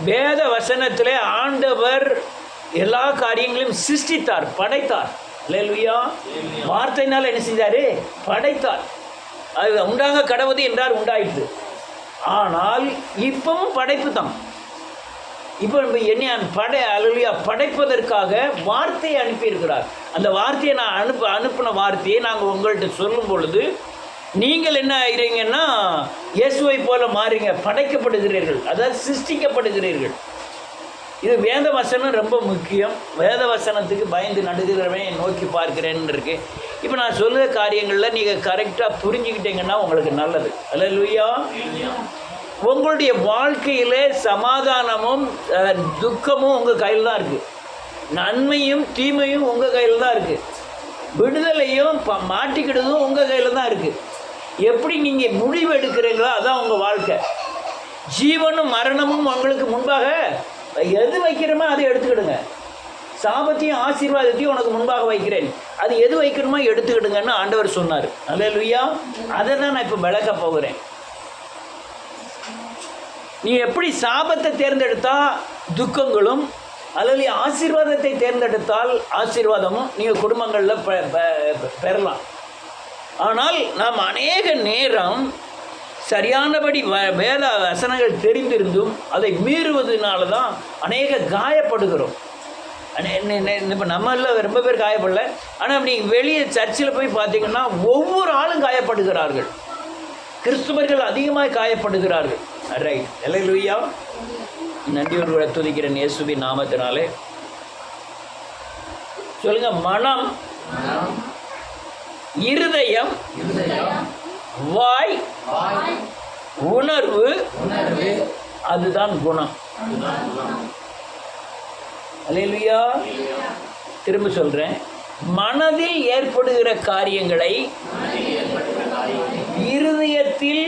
வேத வசனத்திலே ஆண்டவர் எல்லா காரியங்களையும் சிருஷ்டித்தார், படைத்தார். அல்லேலூயா. வார்த்தையினால் என்ன செஞ்சாரு? படைத்தார். அது உண்டாக கடவுது என்றார், உண்டாயிற்று. ஆனால் இப்பவும் படைப்பு தான். இப்போ என்ன படைப்பதற்காக வார்த்தையை அனுப்பியிருக்கிறார். அந்த வார்த்தையை நான் அனுப்பின வார்த்தையை நாங்கள் உங்கள்கிட்ட சொல்லும் பொழுது நீங்கள் என்ன ஆகிறீங்கன்னா இயேசுவை போல மாறுங்க, படைக்கப்படுகிறீர்கள், அதாவது சிருஷ்டிக்கப்படுகிறீர்கள். இது வேத வசனம் ரொம்ப முக்கியம். வேத வசனத்துக்கு பயந்து நடுகிறவன் நோக்கி பார்க்கிறேன்னு இருக்கு. இப்போ நான் சொல்லுற காரியங்களில் நீங்கள் கரெக்டாக புரிஞ்சுக்கிட்டீங்கன்னா உங்களுக்கு நல்லது. அல்லேலூயா. உங்களுடைய வாழ்க்கையில் சமாதானமும் துக்கமும் உங்கள் கையில் தான் இருக்குது. நன்மையும் தீமையும் உங்கள் கையில் தான் இருக்குது. விடுதலையும் மாட்டிக்கிட்டதும் உங்கள் கையில் தான் இருக்குது. எப்படி நீங்கள் முடிவு எடுக்கிறீங்களோ அதான் உங்கள் வாழ்க்கை. ஜீவனும் மரணமும் உங்களுக்கு முன்பாக எது வைக்கிறோமோ அதை எடுத்துக்கிடுங்க. சாபத்தையும் ஆசீர்வாதத்தையும் உனக்கு முன்பாக வைக்கிறேன், அது எது வைக்கணுமோ எடுத்துக்கிடுங்கன்னு ஆண்டவர் சொன்னார். அல்லேலூயா. அதை தான் நான் இப்போ விளக்க போகிறேன். நீ எப்படி சாபத்தை தேர்ந்தெடுத்தால் துக்கங்களும், அல்லது ஆசீர்வாதத்தை தேர்ந்தெடுத்தால் ஆசீர்வாதமும் நீங்கள் குடும்பங்களில் பெறலாம். ஆனால் நாம் அநேக நேரம் சரியானபடி வேத வசனங்கள் தெரிந்திருந்தும் அதை மீறுவதனால தான் அநேக காயப்படுகிறோம். இப்போ நம்மள ரொம்ப பேர் காயப்படல, ஆனால் நீங்கள் வெளியே சர்ச்சில் போய் பார்த்தீங்கன்னா ஒவ்வொரு ஆளும் காயப்படுகிறார்கள். கிறிஸ்துவர்கள் அதிகமாக காயப்படுகிறார்கள். ரைட். அல்லேலூயா. நன்றியோடு துதிக்கிறேன் இயேசுவின் நாமத்தினாலே. சொல்லுங்க. மனம், இருதயம், வாய், உணர்வு, அதுதான் குணம். அல்லேலூயா. திரும்ப சொல்றேன். மனதில் ஏற்படுகிற காரியங்களை இருதயத்தில்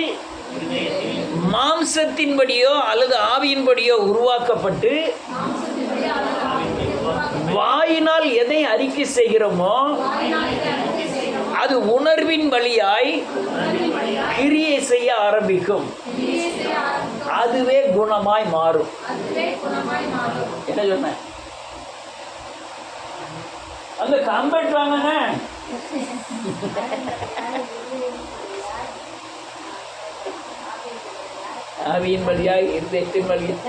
மாம்சத்தின்படியோ அல்லது ஆவியின்படியோ உருவாக்கப்பட்டு வாயினால் எதை அறிக்கை செய்கிறோமோ அது உணர்வின் வழியாய் கிரியை செய்ய ஆரம்பிக்கும். அதுவே குணமாய் மாறும். என்ன சொன்ன? அந்த கம்பெட் வாங்க. ஆவியின் வழியாய் இருதயத்தின் வழியாக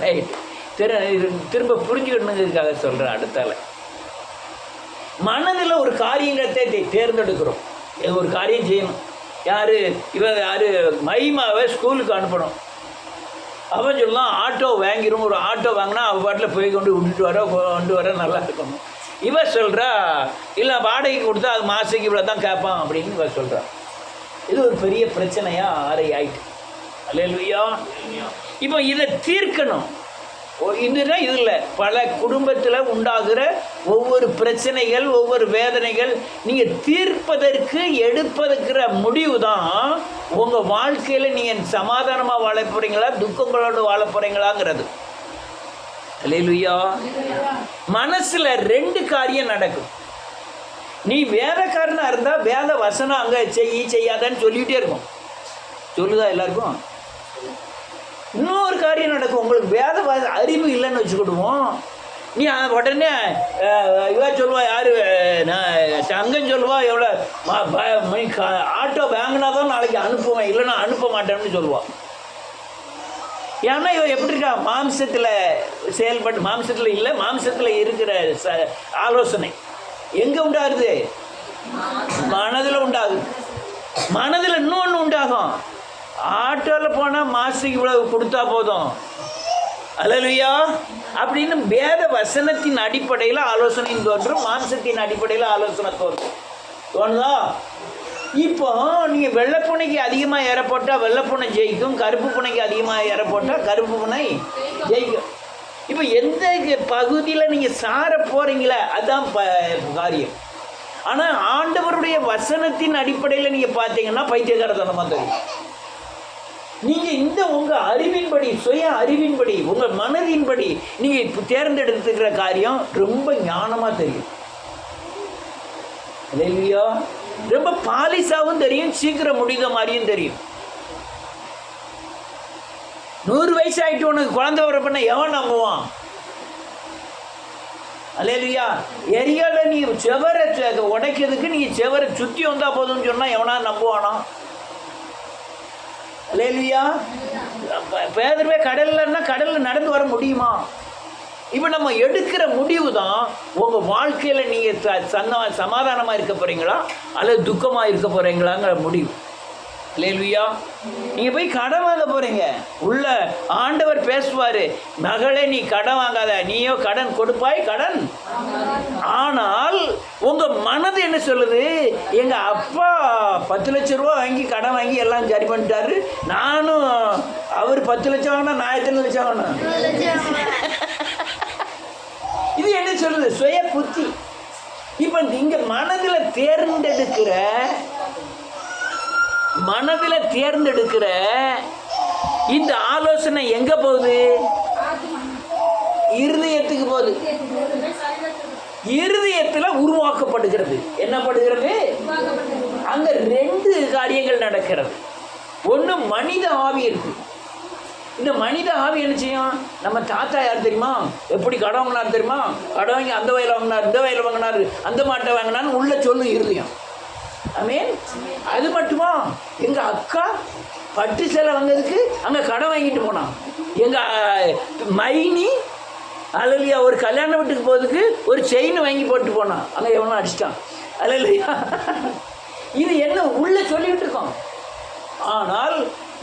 ரைட். திரும்ப புரிஞ்சுக்கணுங்கிறதுக்காக சொல்கிறேன். அடுத்தால மனதில் ஒரு காரியத்தை தேர்ந்தெடுக்கிறோம். ஒரு காரியம் செய்யணும். யார் மகிமாவை ஸ்கூலுக்கு அனுப்பணும். அவன் சொல்லலாம் ஆட்டோ வாங்கிடும். ஒரு ஆட்டோ வாங்கினா அவள் பாட்டில் போய் கொண்டு வர நல்லா இருக்கணும். இவன் சொல்கிறா இல்லை வாடகைக்கு கொடுத்தா அது மாதத்துக்கு இவ்வளோ தான் கேட்பான் அப்படின்னு இவன் சொல்கிறா. இது ஒரு பெரிய பிரச்சனையாக ஆயிட்டு. அல்லேலூயா. இப்போ இதை தீர்க்கணும். இதுனா இதில் பல குடும்பத்தில் உண்டாகிற ஒவ்வொரு பிரச்சனைகள், ஒவ்வொரு வேதனைகள் நீங்கள் தீர்ப்பதற்கு எடுப்பதற்கிற முடிவு தான் உங்கள் வாழ்க்கையில் நீங்கள் சமாதானமாக வாழ போகிறீங்களா, துக்கங்களோடு வாழ போகிறீங்களாங்கிறது. அல்லேலூயா. மனசில் 2 காரியம் நடக்கும். நீ வேதக்காரனாக இருந்தால் வேத வசனம் அங்கே செய்யாதான்னு சொல்லிகிட்டே இருக்கும். சொல்லுதா எல்லாருக்கும்? இன்னொரு காரியம் நடக்கும். உங்களுக்கு வேத அறிவு இல்லைன்னு வச்சுக்கிடுவோம். நீ உடனே இவா சொல்லுவா, யார் அங்கன்னு சொல்லுவா, எவ்வளோ ஆட்டோ வாங்கினா தான் நாளைக்கு அனுப்புவேன், இல்லைன்னா அனுப்ப மாட்டேன்னு சொல்லுவாள். ஏன்னா இவன் எப்படி இருக்கா? மாம்சத்தில் செயல்பட்டு, மாம்சத்தில் இல்லை, மாம்சத்தில் இருக்கிற ஆலோசனை எங்கே உண்டாகுது? மனதில் உண்டாகுது. மனதில் இன்னொன்று உண்டாகும். ஆட்டோவில் போனால் மாதத்துக்கு இவ்வளவு கொடுத்தா போதும், அல்லேலூயா அப்படின்னு வேத வசனத்தின் அடிப்படையில் ஆலோசனை தோன்றும், மாம்சத்தின் அடிப்படையில் ஆலோசனை தோணுதா? இப்போ நீங்கள் வெள்ளைப்பூனைக்கு அதிகமாக ஏற போட்டால் வெள்ளைப்பூனை ஜெயிக்கும், கருப்பு பூனைக்கு அதிகமாக ஏற போட்டால் கருப்பு பூனை ஜெயிக்கும். இப்போ எந்த பகுதியில் நீங்கள் சார போகிறீங்களே அதுதான் காரியம். ஆனால் ஆண்டவருடைய வசனத்தின் அடிப்படையில் நீங்கள் பார்த்தீங்கன்னா பைத்தியக்காரத்தனமாக தெரியும். நீங்கள் இந்த உங்கள் அறிவின்படி, சுய அறிவின்படி, உங்கள் மனதின்படி நீங்கள் தேர்ந்தெடுத்துக்கிற காரியம் ரொம்ப ஞானமாக தெரியும். இல்லையா? ரொம்ப பாலிசாவும் தெரியும், சீக்கிரம் முடிந்த மாதிரியும் தெரியும். 100 வயசு ஆகிட்டு உனக்கு குழந்தை பிறப்புன்னா எவன் நம்புவான்? அல்லேலூயா. எரியால நீ செவரை உடைக்கிறதுக்கு நீ செவரை சுற்றி வந்தால் போதும்னு சொன்னால் எவனா நம்புவானா? அல்லேலூயா. பேதர்வே கடல்லன்னா கடலில் நடந்து வர முடியுமா? இப்போ நம்ம எடுக்கிற முடிவு தான் உங்கள் வாழ்க்கையில் நீங்கள் சமாதானமாக இருக்க போகிறீங்களா அல்லது துக்கமாக இருக்க போகிறீங்களாங்கிற முடிவு. அல்லேலூயா. நீங்கள் போய் கடன் வாங்க போகிறீங்க, உள்ள ஆண்டவர் பேசுவார், மகளே நீ கடன் வாங்காத, நீயோ கடன் கொடுப்பாய் கடன். ஆனால் உங்கள் மனது என்ன சொல்லுது? எங்கள் அப்பா 10 லட்ச ரூபா வாங்கி கடன் வாங்கி எல்லாம் சரி பண்ணிட்டாரு, நானும் அவர் 10 லட்சம் வாங்கினா நான் எத்தனை லட்சம் வாங்கினேன்? இது என்ன சொல்லுது? சுய புத்தி. இப்போ நீங்கள் மனதில் தேர்ந்தெடுக்கிற இந்த ஆலோசனை எங்கே போகுது? இருதயத்துக்கு போகுது. இருதயத்தில் உருவாக்கப்படுகிறது. என்ன படுகிறது? அங்கே 2 காரியங்கள் நடக்கிறது. ஒன்று, மனித ஆவி இருக்கு. இந்த மனித ஆவி என்ன செய்யும்? நம்ம தாத்தா யார் தெரியுமா? எப்படி கடன் வாங்கினார் தெரியுமா? கடன் வாங்கி அந்த வயலில் வாங்கினார், இந்த வயலில் வாங்கினார், அந்த மாட்டை வாங்கினான்னு உள்ள சொல்லும் இருதயம். ஆமென். அது மட்டுமா? எங்கள் அக்கா பட்டு சேலை வாங்கிறதுக்கு அங்கே கடன் வாங்கிட்டு போனான். எங்கள் மைனி அல்லையா ஒரு கல்யாண வீட்டுக்கு போகிறதுக்கு ஒரு செயின் வாங்கி போட்டு போனான், அங்கே எவனோ அடிச்சிட்டான். அல்லையா. இது என்ன உள்ள சொல்லிகிட்டு இருக்கோம். ஆனால்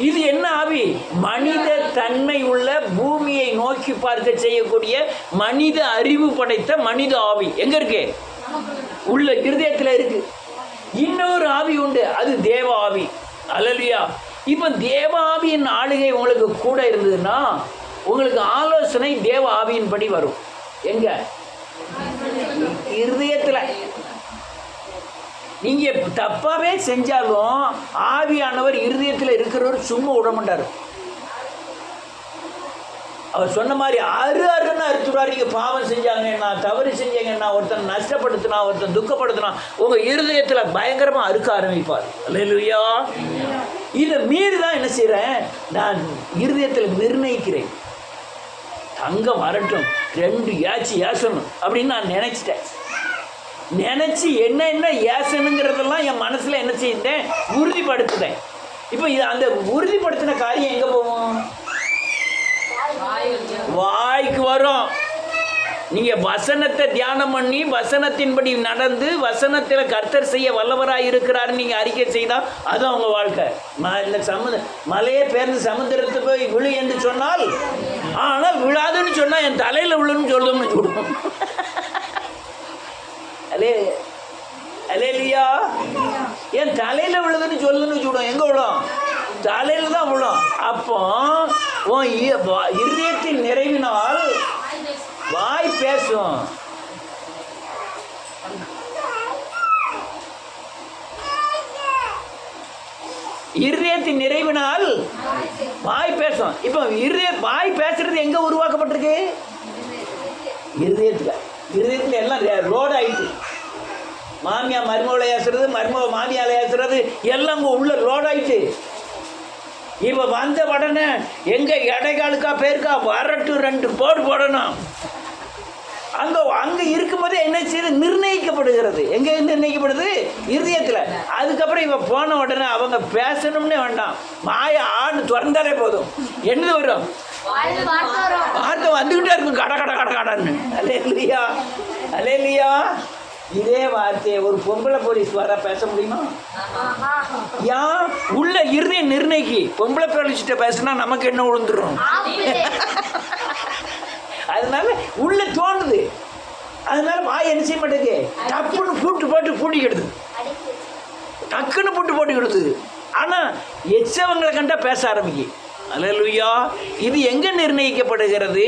இது என்ன ஆவி? மனித தன்மை உள்ள, பூமியை நோக்கி பார்க்க செய்யக்கூடிய, மனித அறிவு படைத்த மனித ஆவி எங்க இருக்கு? உள்ள இருதயத்தில் இருக்கு. இன்னொரு ஆவி உண்டு, அது தேவ ஆவி. அல்லேலூயா. இப்போ தேவ ஆவியின் ஆளுகை உங்களுக்கு கூட இருந்ததுன்னா உங்களுக்கு ஆலோசனை தேவ ஆவியின்படி வரும். எங்க? இருதயத்தில். நீங்கள் தப்பாகவே செஞ்சாலும் ஆவியானவர் இருதயத்தில் இருக்கிறவர் சும்மா விட மாட்டார். அவர் சொன்ன மாதிரி அருன்னு அறுத்துடுவார். நீங்கள் பாவம் செஞ்சாங்கன்னா, தவறு செஞ்சீங்கன்னா, ஒருத்தன் நஷ்டப்படுத்தினா, ஒருத்தன் துக்கப்படுத்தினா, உங்கள் இருதயத்தில் பயங்கரமாக அறுக்க ஆரம்பிப்பார். அல்லேலூயா. இதை மீறி தான் என்ன செய்கிறேன்? நான் இருதயத்தில் நிர்ணயிக்கிறேன், தங்கம் வரட்டும், 2 ஏசணும் அப்படின்னு நான் நினச்சிட்டேன். நினச்சி என்ன ஏசனுங்கிறதெல்லாம் என் மனசில் என்ன செய்தேன்? உறுதிப்படுத்துதேன். இப்போ இது அந்த உறுதிப்படுத்தின காரியம் எங்கே போகும்? வாய்க்கு வரும். நீங்கள் வசனத்தை தியானம் பண்ணி வசனத்தின்படி நடந்து வசனத்தில் கர்த்தர் செய்ய வல்லவராக இருக்கிறாரு நீங்கள் அறிக்கை செய்தால் அது அவங்க வாழ்க்கை. இந்த மலையே பேர்ந்து சமுத்திரத்தை போய் விழு என்று சொன்னால், ஆனால் விழாதுன்னு சொன்னால் என் தலையில் விழுன்னு சொல்லும்னு சொல்லுவோம். அல்லேலூயா. என் தலையில் விழுதுன்னு சொல்லுன்னு சொல்லுவோம். எங்கே விழும்? தலையில் தான் விழும். அப்போ உன் இருதயத்தின் நிறைவினால் வாய் பேசும். இருதயத்தின் நிறைவினால் வாய் பேசும். இப்போ வாய் பேசுறது எங்கே உருவாக்கப்பட்டிருக்கு? இருதயத்தில். இருதயத்தில் எல்லாம் ரோடு ஆயிட்டு. மாமியா மருமகளை ஏசுறது, மருமக மாமியால் ஏசுறது எல்லாம் அங்கே உள்ள ரோடு ஆயிட்டு. இப்போ வந்த உடனே எங்கே இடைக்காலுக்கா பேருக்கா வரட்டு 2 போடு போடணும். அங்கே இருக்கும்போதே என்ன செய்யுது? நிர்ணயிக்கப்படுகிறது. எங்கே நிர்ணயிக்கப்படுது? இருதயத்தில். அதுக்கப்புறம் இப்போ போன உடனே அவங்க பேசணும்னே வேண்டாம், மாய ஆடு திறந்தாலே போதும். என்ன வரும்? வார்த்தை வந்துக்கிட்டே இருக்கும், கட கட கட கடன்னு. அல்லேலூயா. அல்லேலூயா. இதே வார்த்தையை ஒரு பொம்பளை போலீஸ் வர பேச முடியுமா? ஏன்? உள்ள இருதயம் நிர்ணயிக்கி. பொம்பளை போலீஸ்கிட்ட பேசினா நமக்கு என்ன விழுந்துடும்? அதனால உள்ள தோணுது. அதனால வாய் என்ன செய்ய மாட்டேங்குது? டப்புன்னு போட்டு பூட்டிக்கிடுது. டக்குன்னு போட்டுக்கிடுது. ஆனால் எச்சவங்களை கண்டா பேச ஆரம்பிக்கு. அல்லேலூயா. இது எங்கே நிர்ணயிக்கப்படுகிறது?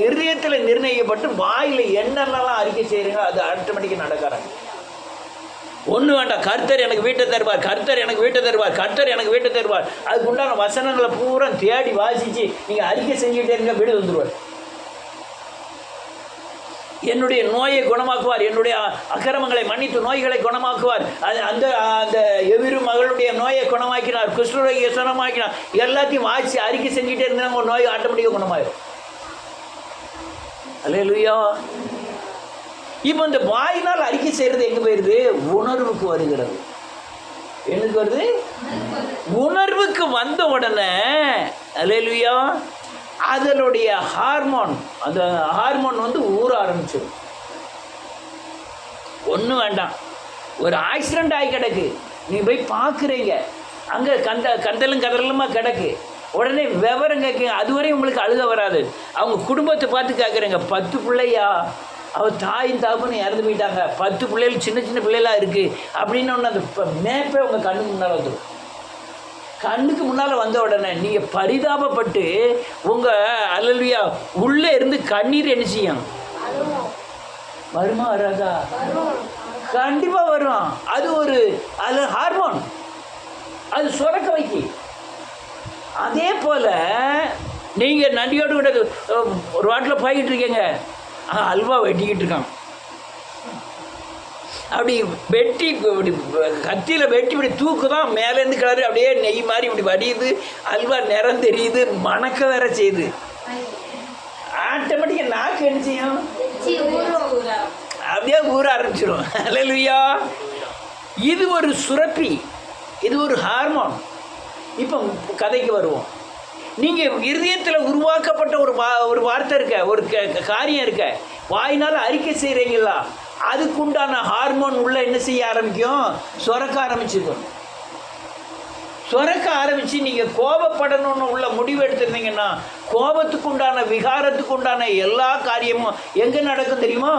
இருதயத்தில் நிர்ணயிக்கப்பட்டு வாயில் என்னென்னலாம் அறிக்கை செய்கிறீங்க அது ஆட்டோமேட்டிக்காக நடக்கிறாங்க. ஒன்று வேண்டாம், கர்த்தர் எனக்கு வீட்டை தருவார், கர்த்தர் எனக்கு வீட்டை தருவார், கர்த்தர் எனக்கு வீட்டை தருவார். அதுக்கு உண்டான வசனங்களை பூரா தேடி வாசித்து நீங்கள் அறிக்கை செஞ்சுக்கிட்டே இருங்க, வீடு வந்துடுவார். என்னுடைய நோயை குணமாக்குவார், என்னுடைய அக்கிரமங்களை மன்னித்து நோய்களை குணமாக்குவார். அந்த அந்த எவிரு மகளுடைய நோயை குணமாக்கினார், குஷ்டரோகியை குணமாக்கினார். எல்லாத்தையும் வாசி அறிக்கை செஞ்சுட்டே இருந்தாங்க, ஒரு நோய் ஆட்டோமேட்டிக்காக குணமாயிடும். அல்லேலூயா. இப்போ இந்த வாயினால் அறிக்கை செய்கிறது எங்கே போயிடுது? உணர்வுக்கு வருகிறது. எனக்கு வருது, உணர்வுக்கு வந்த உடனே அல்லேலூயா அதனுடைய ஹார்மோன், அந்த ஹார்மோன் ஊற ஆரம்பிச்சிடும். ஒன்றும் வேண்டாம், ஒரு ஆக்சிடெண்ட் ஆகி கிடக்கு, நீங்கள் போய் பார்க்குறீங்க, அங்கே கந்தலும் கதறலுமா கிடக்கு, உடனே விவரம் கேட்குங்க. அதுவரை உங்களுக்கு அழுக வராது. அவங்க குடும்பத்தை பார்த்து கேட்குறீங்க, 10 பிள்ளையா, அவள் தாயும் தாப்புன்னு இறந்து போயிட்டாங்க, 10 பிள்ளைகள் சின்ன சின்ன பிள்ளைகளாக இருக்குது அப்படின்னு ஒன்று அந்த மேப்பே உங்கள் கண்ணுக்கு முன்னால் வந்துடும். கண்ணுக்கு முன்னால் வந்த உடனே நீங்கள் பரிதாபப்பட்டு உங்கள் அல்லேலூயா உள்ளே இருந்து கண்ணீர் என்ன செய்யும்? வருமா வராதா? கண்டிப்பாக வரும். அது ஹார்மோன், அது சுரக்க வைக்கி. அதே போல் நீங்கள் நன்றியோடு கூட ஒரு வாட்டில் போய்கிட்டு இருக்கீங்க, அல்வா வெட்டிக்கிட்டு இருக்கான், அப்படி வெட்டி இப்படி கத்தியில் வெட்டி இப்படி தூக்குதான், மேலேருந்து கிளறு அப்படியே நெய் மாதிரி இப்படி வடியுது, அல்வா நிறம் தெரியுது, மணக்க வேற செய்யுது. ஆட்டோமேட்டிக்காக நாக்கு என்ன செய்யும்? அப்படியே ஊற ஆரம்பிச்சிடும். அல்லேலூயா. இது ஒரு சுரப்பி, இது ஒரு ஹார்மோன். இப்போ கதைக்கு வருவோம். நீங்கள் இருதயத்தில் உருவாக்கப்பட்ட ஒரு வார்த்தை இருக்க, ஒரு காரியம் இருக்க, வாயினால் அறிக்கை செய்கிறீங்களா, அதுக்குண்டான ஹார்மோன் உள்ள என்ன செய்ய ஆரம்பிக்கும்? சுரக்க ஆரம்பிச்சிடும். சுரக்க ஆரம்பித்து நீங்கள் கோபப்படணும்னு உள்ள முடிவு எடுத்துருந்தீங்கன்னா, கோபத்துக்கு உண்டான விகாரத்துக்கு உண்டான எல்லா காரியமும் எங்கே நடக்கும் தெரியுமா?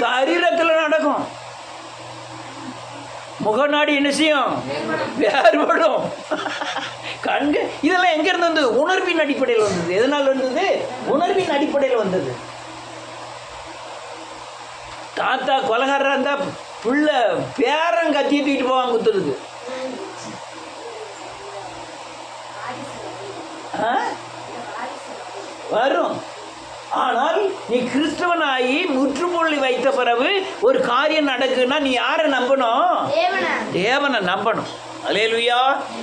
சரீரத்தில் நடக்கும். முகநாடி என்ன செய்யும்? வேறுபடும். கண்கு இதெல்லாம் எங்கேருந்து வந்தது? உணர்வின் அடிப்படையில் வந்தது. எதனால் வந்தது? உணர்வின் அடிப்படையில் வந்தது. தாத்தா கொலகாரராக இருந்தால் பிள்ளை பேரன் கத்தியை தூக்கிட்டு போவாங்க குத்துறதுக்கு. வரும். ஆனால் நீ கிறிஸ்தவனாகி முற்றுப்புள்ளி வைத்த பிறகு ஒரு காரியம் நடக்குன்னா நீ யாரை நம்பணும்? தேவனை நம்பணும். அல்லேலூயா.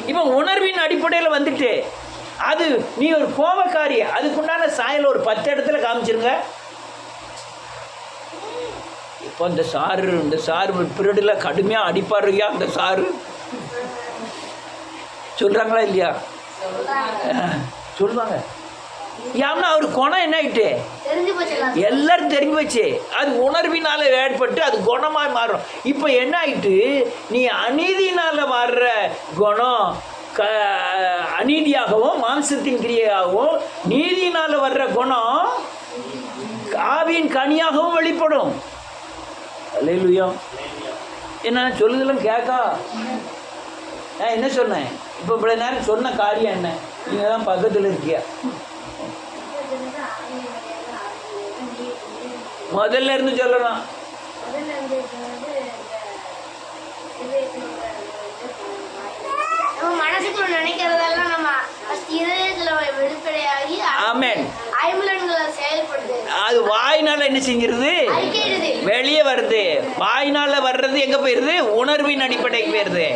இப்போ உணர்வின் அடிப்படையில் வந்துட்டு அது நீ ஒரு கோபக்காரி, அதுக்குண்டான சாயல் ஒரு 10 இடத்துல காமிச்சிருங்க. இப்போ இந்த சாரு பீரியடில் கடுமையாக அடிப்பாருயா, அந்த சாரு சொல்கிறாங்களா இல்லையா? சொல்லுவாங்க. ஏன்னா அவர் குணம் என்ன ஆயிட்டு எல்லாரும் தெரிஞ்சு வச்சு அது உணர்வினால ஏற்பட்டு அது குணமாக மாறும். இப்போ என்ன ஆயிட்டு, நீ அநீதினால் வர்ற குணம் அநீதியாகவும் மாம்சத்தின் கிரியையாகவும், நீதியினால் வர்ற குணம் ஆவியின் கனியாகவும் வெளிப்படும். அல்லேலூயா. என்ன சொல்லுதெல்லாம் கேட்கா? நான் என்ன சொன்னேன்? இப்போ இவ்வளோ நேரம் சொன்ன காரியம் என்ன? நீங்கள் தான் பக்கத்தில் இருக்கியா? முதல்ல இருந்து சொல்லலாம். மனசுக்குள்ள நினைக்கிறதெல்லாம் நம்ம இதயத்துல வெளிப்படையாகி ஆமென் ஐம்புலன்களை செயல்படுது. அது வாயினால என்ன செஞ்சிருது? வெளியே வருது. வாயினால வர்றது எங்க போயிருது? உணர்வின் அடிப்படைக்கு போயிருது.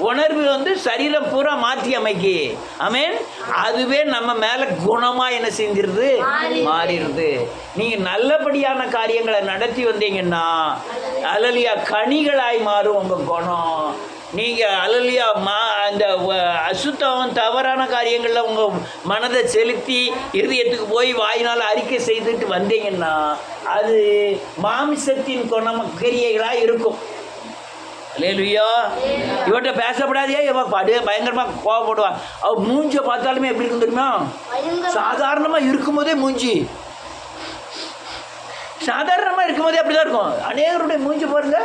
உணர்வு சரீரம் பூரா மாற்றி அமைக்கி. ஆமென். அதுவே நம்ம மேல குணமா என்ன செஞ்சிருது? மாறிடுது. நீங்க நல்லபடியான காரியங்களை நடத்தி வந்தீங்கன்னா அல்லேலூயா கனிகளாய் மாறும் உங்க குணம். நீங்கள் அல்லேலூயா அந்த அசுத்தம் தவறான காரியங்களில் உங்கள் மனதை செலுத்தி இருதயத்துக்கு போய் வாயினால் அறிக்கை செய்துட்டு வந்தீங்கன்னா அது மாமிசத்தின் கிரியைகளாக இருக்கும். அல்லேலூயா. இவன்கிட்ட பேசப்படாதே, இவன் பயங்கரமாக கோவப்படுவான். அவள் மூஞ்சை பார்த்தாலுமே எப்படி இருக்கும் தெரியுமா? சாதாரணமாக இருக்கும்போதே மூஞ்சி சாதாரணமாக இருக்கும்போதே அப்படி தான் இருக்கும். அநேகருடைய மூஞ்சி பாருங்க.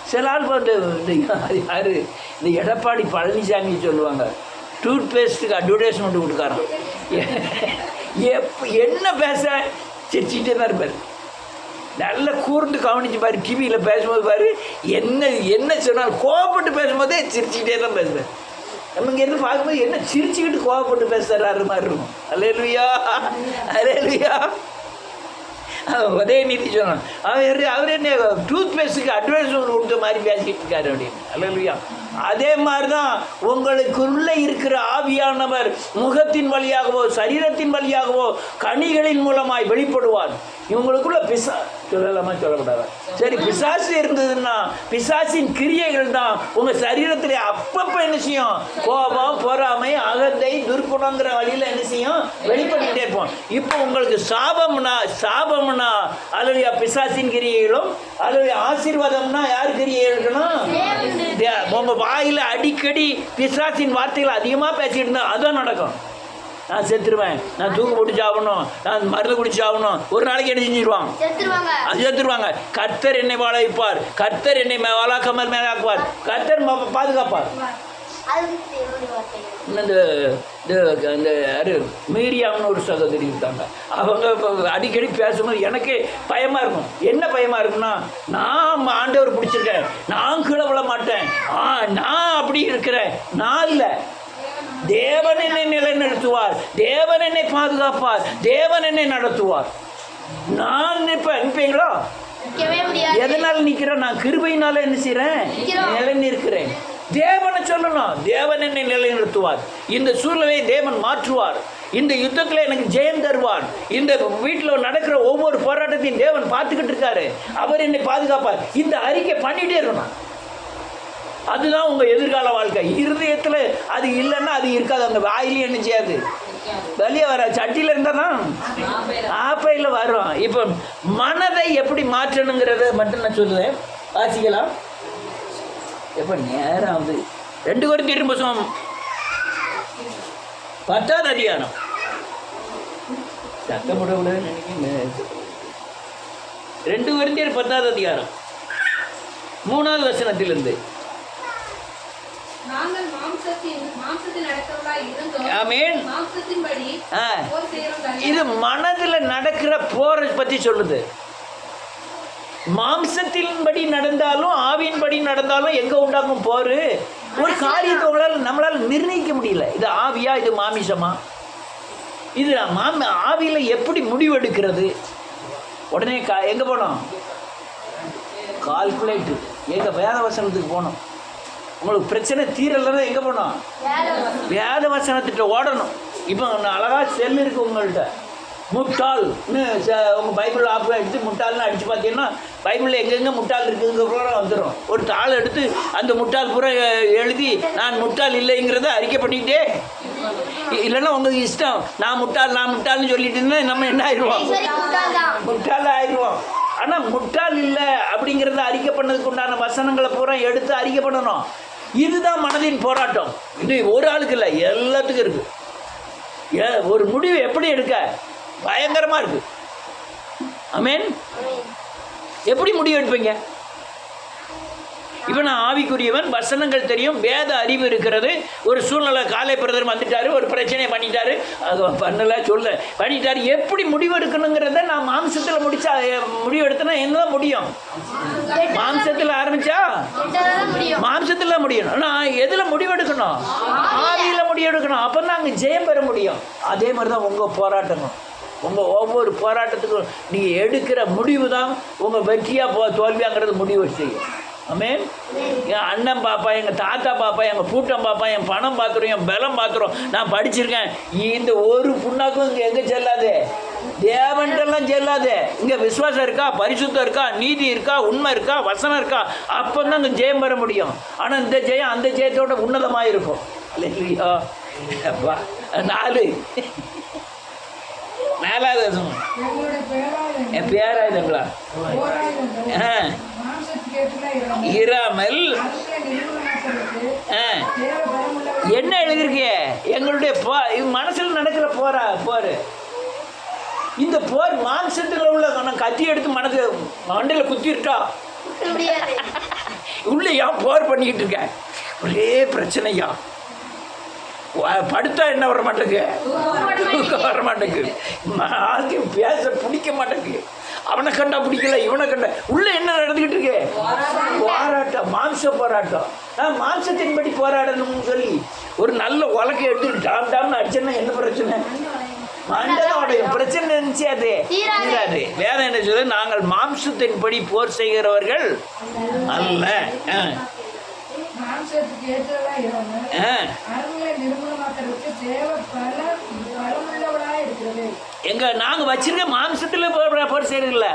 சில ஆள் யார் இந்த எடப்பாடி பழனிசாமி சொல்லுவாங்க, டூத் பேஸ்ட்டுக்கு அட்வர்டைஸ்மெண்ட் கொடுக்காரான். என்ன பேச சிரிச்சுட்டே தான் இருப்பார். நல்லா கூர்ந்து கவனிச்சு பாரு, டிவியில் பேசும்போது பாரு, என்ன சொன்னாலும் கோவப்பட்டு பேசும்போதே சிரிச்சுக்கிட்டே தான் பேசுவேன். நம்ம இங்கேருந்து பார்க்கும்போது என்ன சிரிச்சுக்கிட்டு கோவப்பட்டு பேசுகிறாரு மாதிரி இருக்கும். அல்லேலூயா, அல்லேலூயா. உதயநிதி சொன்னான், அவர் என்ன டூத் பேஸ்ட்டுக்கு அட்வைஸ் கொடுத்த மாதிரி பேசிட்டு இருக்காரு அப்படின்னு. அல்லையா? அதே மாதிரி தான் உங்களுக்குள்ளே இருக்கிற ஆவியானவர் முகத்தின் வழியாகவோ சரீரத்தின் வழியாகவோ கனிகளின் மூலமாய் வெளிப்படுவார். இவங்களுக்குள்ள சொல்லலாமா சொல்லக்கூடாது? சரி, பிசாசு இருந்ததுன்னா பிசாசின் கிரியைகள் தான் உங்கள் சரீரத்தில் அப்பப்போ என்ன செய்யும்? கோபம், பொறாமை, அகந்தை, துர்க்குணங்கிற வழியில் என்ன செய்யும்? வெளிப்பட்டுட்டே இருப்போம். இப்போ உங்களுக்கு சாபம்னா அல்லது பிசாசின் கிரியைகளும் அல்லது ஆசீர்வாதம்னா யார் கிரியை இருக்கணும்? உங்கள் வாயில் அடிக்கடி பிசாசின் வார்த்தைகள் அதிகமாக பேசிட்டு இருந்தால் அதான் நடக்கும். நான் செத்துருவேன், நான் தூக்கு போட்டு சாப்பிடணும், நான் மருந்து குடிச்சு சாப்பிடணும், ஒரு நாளைக்கு என்ன செஞ்சிருவாங்க? செத்துருவாங்க. கர்த்தர் என்னை வாழ வைப்பார், கர்த்தர் என்னை வாழாக்காமல் மேலாக்குவார், கர்த்தர் பாதுகாப்பார். இந்த மீடியான்னு ஒரு சகோதரி இருக்காங்க. அவங்க அடிக்கடி பேசும்போது எனக்கு பயமாக இருக்கும். என்ன பயமாக இருக்குன்னா, நான் ஆண்டவர் பிடிச்சிருக்கேன், நான் கீழே விழ மாட்டேன், நான் அப்படி இருக்கிறேன். நான் இல்லை, தேவன் என்னை நிலைநிறுத்துவார், தேவன் என்னை பாதுகாப்பார், தேவன் என்னை நடத்துவார். நான் நிற்பீங்களா? எதனால நிற்கிறேன்? நான் கிருபையினால என்ன செய்கிறேன்? நிலை நிற்கிறேன். தேவனை சொல்லணும், தேவன் என்னை நிலைநிறுத்துவார், இந்த சூழ்நிலையை தேவன் மாற்றுவார், இந்த யுத்தத்தில் எனக்கு ஜெயம் தருவார், இந்த வீட்டில் நடக்கிற ஒவ்வொரு போராட்டத்தையும் தேவன் பார்த்துக்கிட்டு இருக்காரு, அவர் என்னை பாதுகாப்பார். இந்த அறிக்கை பண்ணிகிட்டே இருக்கணும். அதுதான் உங்கள் எதிர்கால வாழ்க்கை. இருதயத்தில் அது இல்லைன்னா அது இருக்காது. அந்த வாயிலையும் என்ன செய்யாது? வெளியே வர சட்டியில் இருந்தால் தான் ஆப்பையில் வரும். இப்போ மனதை எப்படி மாற்றணுங்கிறத மட்டும் நான் சொல்லுவேன். வாசிக்கலாம். எப்போ நேரம் ஆகுது? 2 கொரிந்தியர் புத்தகம் 10ஆம் அதிகாரம். சத்தப்படவுல நினைக்கிறேன். 2 கொரிந்தியர் 10ஆம் அதிகாரம் 3வது வசனத்திலிருந்து. இது மனதில் நடக்கிற போரை பற்றி சொல்லுது. மாம்சத்தின்படி நடந்தாலும் ஆவியின்படி நடந்தாலும் எங்கே உண்டாகும் போர்? ஒரு காரியத்தை நம்மளால் நிர்ணயிக்க முடியல. இது ஆவியா, இது மாமிசமா? இது ஆவியில் எப்படி முடிவெடுக்கிறது? உடனே எங்கே போனோம்? கால்குலேட்டு. எங்கள் வேத வசனத்துக்கு போனோம். உங்களுக்கு பிரச்சனை தீரலைன்னா எங்கே போனோம்? வேத வசனத்திட்ட ஓடணும். இப்போ அழகாக செல் இருக்குது உங்கள்கிட்ட. முட்டாள்னு உங்கள் பைபிள் ஆப் எடுத்து முட்டாள்னு அடித்து பார்த்தீங்கன்னா பைபிளில் எங்கெங்கே முட்டாள் இருக்குதுங்க பூரா வந்துடும். ஒரு தாள் எடுத்து அந்த முட்டாள் பூரா எழுதி நான் முட்டாள் இல்லைங்கிறத அறிக்கை பண்ணிக்கிட்டே. இல்லைன்னா உங்களுக்கு இஷ்டம், நான் முட்டாள்னு சொல்லிட்டு இருந்தால் நம்ம என்ன ஆயிடுவோம்? முட்டாள் ஆயிடுவோம். ஆனால் முட்டாள் இல்லை அப்படிங்கிறத அறிக்கை பண்ணதுக்கு உண்டான வசனங்களை பூரா எடுத்து அறிக்கை பண்ணணும். இதுதான் மனதின் போராட்டம். இது ஒரு ஆளுக்கு இல்லை, எல்லாத்துக்கும் இருக்குது. ஒரு முடிவு எப்படி எடுக்க பயங்கரமாக இருக்குது. ஆமென். எப்படி முடிவு எடுப்பீங்க? இப்போ நான் ஆவிக்குரியவன், வசனங்கள் தெரியும், வேத அறிவு இருக்கிறது. ஒரு சூழ்நிலை, காலை பிரதர் வந்துட்டாரு, ஒரு பிரச்சனையை பண்ணிட்டாரு, அது பண்ணலை பண்ணிட்டாரு. எப்படி முடிவு எடுக்கணுங்கிறத நான் மாம்சத்தில் முடிவு எடுத்தேன்னா என்னதான் முடியும்? மாம்சத்தில் ஆரம்பிச்சா மாம்சத்தில் முடியும். ஆனால் எதில் முடிவெடுக்கணும்? ஆவியில் முடிவெடுக்கணும். அப்போ தான் அங்கே ஜெயம் பெற முடியும். அதே மாதிரி தான் உங்கள் போராட்டமும். உங்கள் ஒவ்வொரு போராட்டத்துக்கும் நீங்கள் எடுக்கிற முடிவு தான் உங்கள் வெற்றியாக தோல்வியாங்கிறது முடிவு செய்யும். ஆமென். என் அண்ணன் பாப்பா, எங்கள் தாத்தா பாப்பா, எங்கள் கூட்டம் பாப்பா, என் பணம் பார்த்துரும், என் பலம் பார்த்துரும், நான் படிச்சிருக்கேன். இந்த ஒரு புண்ணாக்கும் இங்கே எங்கே செல்லாது? தேவன்ட்டெல்லாம் செல்லாது. இங்கே விசுவாசம் இருக்கா, பரிசுத்தம் இருக்கா, நீதி இருக்கா, உண்மை இருக்கா, வசனம் இருக்கா, அப்போ தான் இங்கே ஜெயம் பெற முடியும். ஆனால் இந்த ஜெயம் அந்த ஜெயத்தோட உன்னதமாக இருக்கும். இல்லையா? 4 என் பேராயுதங்களா இராமல் என்ன எழுதிருக்கிய? எங்களுடைய மனசில் நடக்கிற போர். இந்த போர் மாம்சத்தில் உள்ள கத்தி எடுத்து மனசு மண்டையில் குத்திருக்கா உள்ள ஏன் போர் பண்ணிக்கிட்டு இருக்க? ஒரே பிரச்சனையா. படுத்தா என்ன வர மாட்டேங்கு, வர மாட்டேங்கு, பேச பிடிக்க மாட்டேங்கு, அவனை கண்டா பிடிக்கல, இவனை கண்டா. உள்ள என்ன நடந்துக்கிட்டு இருக்கு? போராட்டம், மாம்ச போராட்டம். நான் மாம்சத்தின்படி போராடணும்னு சொல்லி ஒரு நல்ல உலக்கை எடுத்து டாம்னு அடிச்சேன்னா என்ன பிரச்சனை? மண்டலம் உடையும். பிரச்சனை இருந்துச்சு அது தீராது. வேதம் என்ன சொல்லுது? நாங்கள் மாம்சத்தின்படி போர் செய்கிறவர்கள் அல்ல. மாம்சத்துக்கு ஏற்றதா இராமல் அறங்களை நிர்மூலமாக்குறதுக்கு தேவ பலமுள்ளவளாய் இருக்கிறது. எங்க நாங்க வச்சிருக்க மாம்சத்துல போர் செய்யறதில்ல,